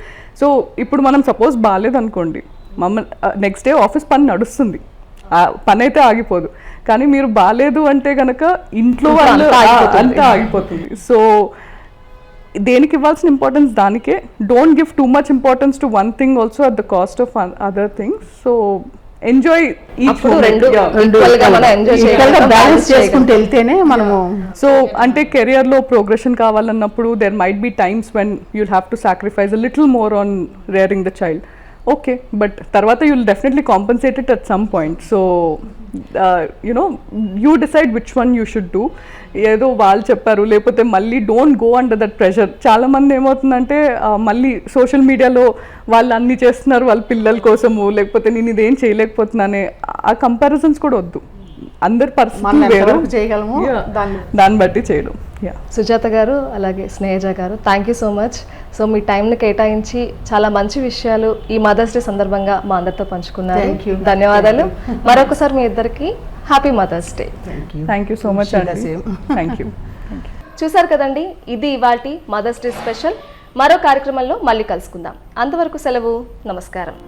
సో ఇప్పుడు మనం సపోజ్ బాగాలేదనుకోండి, నెక్స్ట్ డే ఆఫీస్ పని నడుస్తుంది, పని అయితే ఆగిపోదు. కానీ మీరు బాగాలేదు అంటే కనుక ఇంట్లో వాళ్ళు అంతా ఆగిపోతుంది. సో దేనికి ఇవ్వాల్సిన ఇంపార్టెన్స్ దానికే. Don't give too much importance to one thing also at the cost of other things. So enjoy balance చేసుకుంటూ వెళ్తేనే మనము. సో అంటే కెరియర్లో ప్రోగ్రెషన్ కావాలన్నప్పుడు there might be times when you'll have to sacrifice a little more on rearing the child. Okay, but తర్వాత you will definitely compensate it at some point. So you know you decide which one you should do. ఏదో వాళ్ళు చెప్పారు లేకపోతే మళ్ళీ don't go under that pressure. చాలామంది ఏమవుతుందంటే మళ్ళీ social మీడియాలో వాళ్ళు అన్నీ చేస్తున్నారు వాళ్ళ పిల్లల కోసము, లేకపోతే నేను ఇదేం చేయలేకపోతున్నానే, ఆ కంపారిజన్స్ కూడా వద్దు. అందరి పరిస్థితులు వేరు, చేయగలము దాన్ని బట్టి చేయడం. యా, సుజాత గారు అలాగే స్నేహజ గారు, thank you so much. So మీ టైంని కేటాయించి చాలా మంచి విషయాలు ఈ మదర్స్ డే సందర్భంగా మా అందరితో పంచుకున్నారు. Thank you. ధన్యవాదాలు. మరొకసారి మీ ఇద్దరికి happy mother's day. Thank you so much అండి. Thank you. చూసారు కదండి, ఇది ఇవాల్టి మదర్స్ డే స్పెషల్. మరో కార్యక్రమంలో మళ్ళీ కలుసుకుందాం. అంతవరకు సెలవు, నమస్కారం.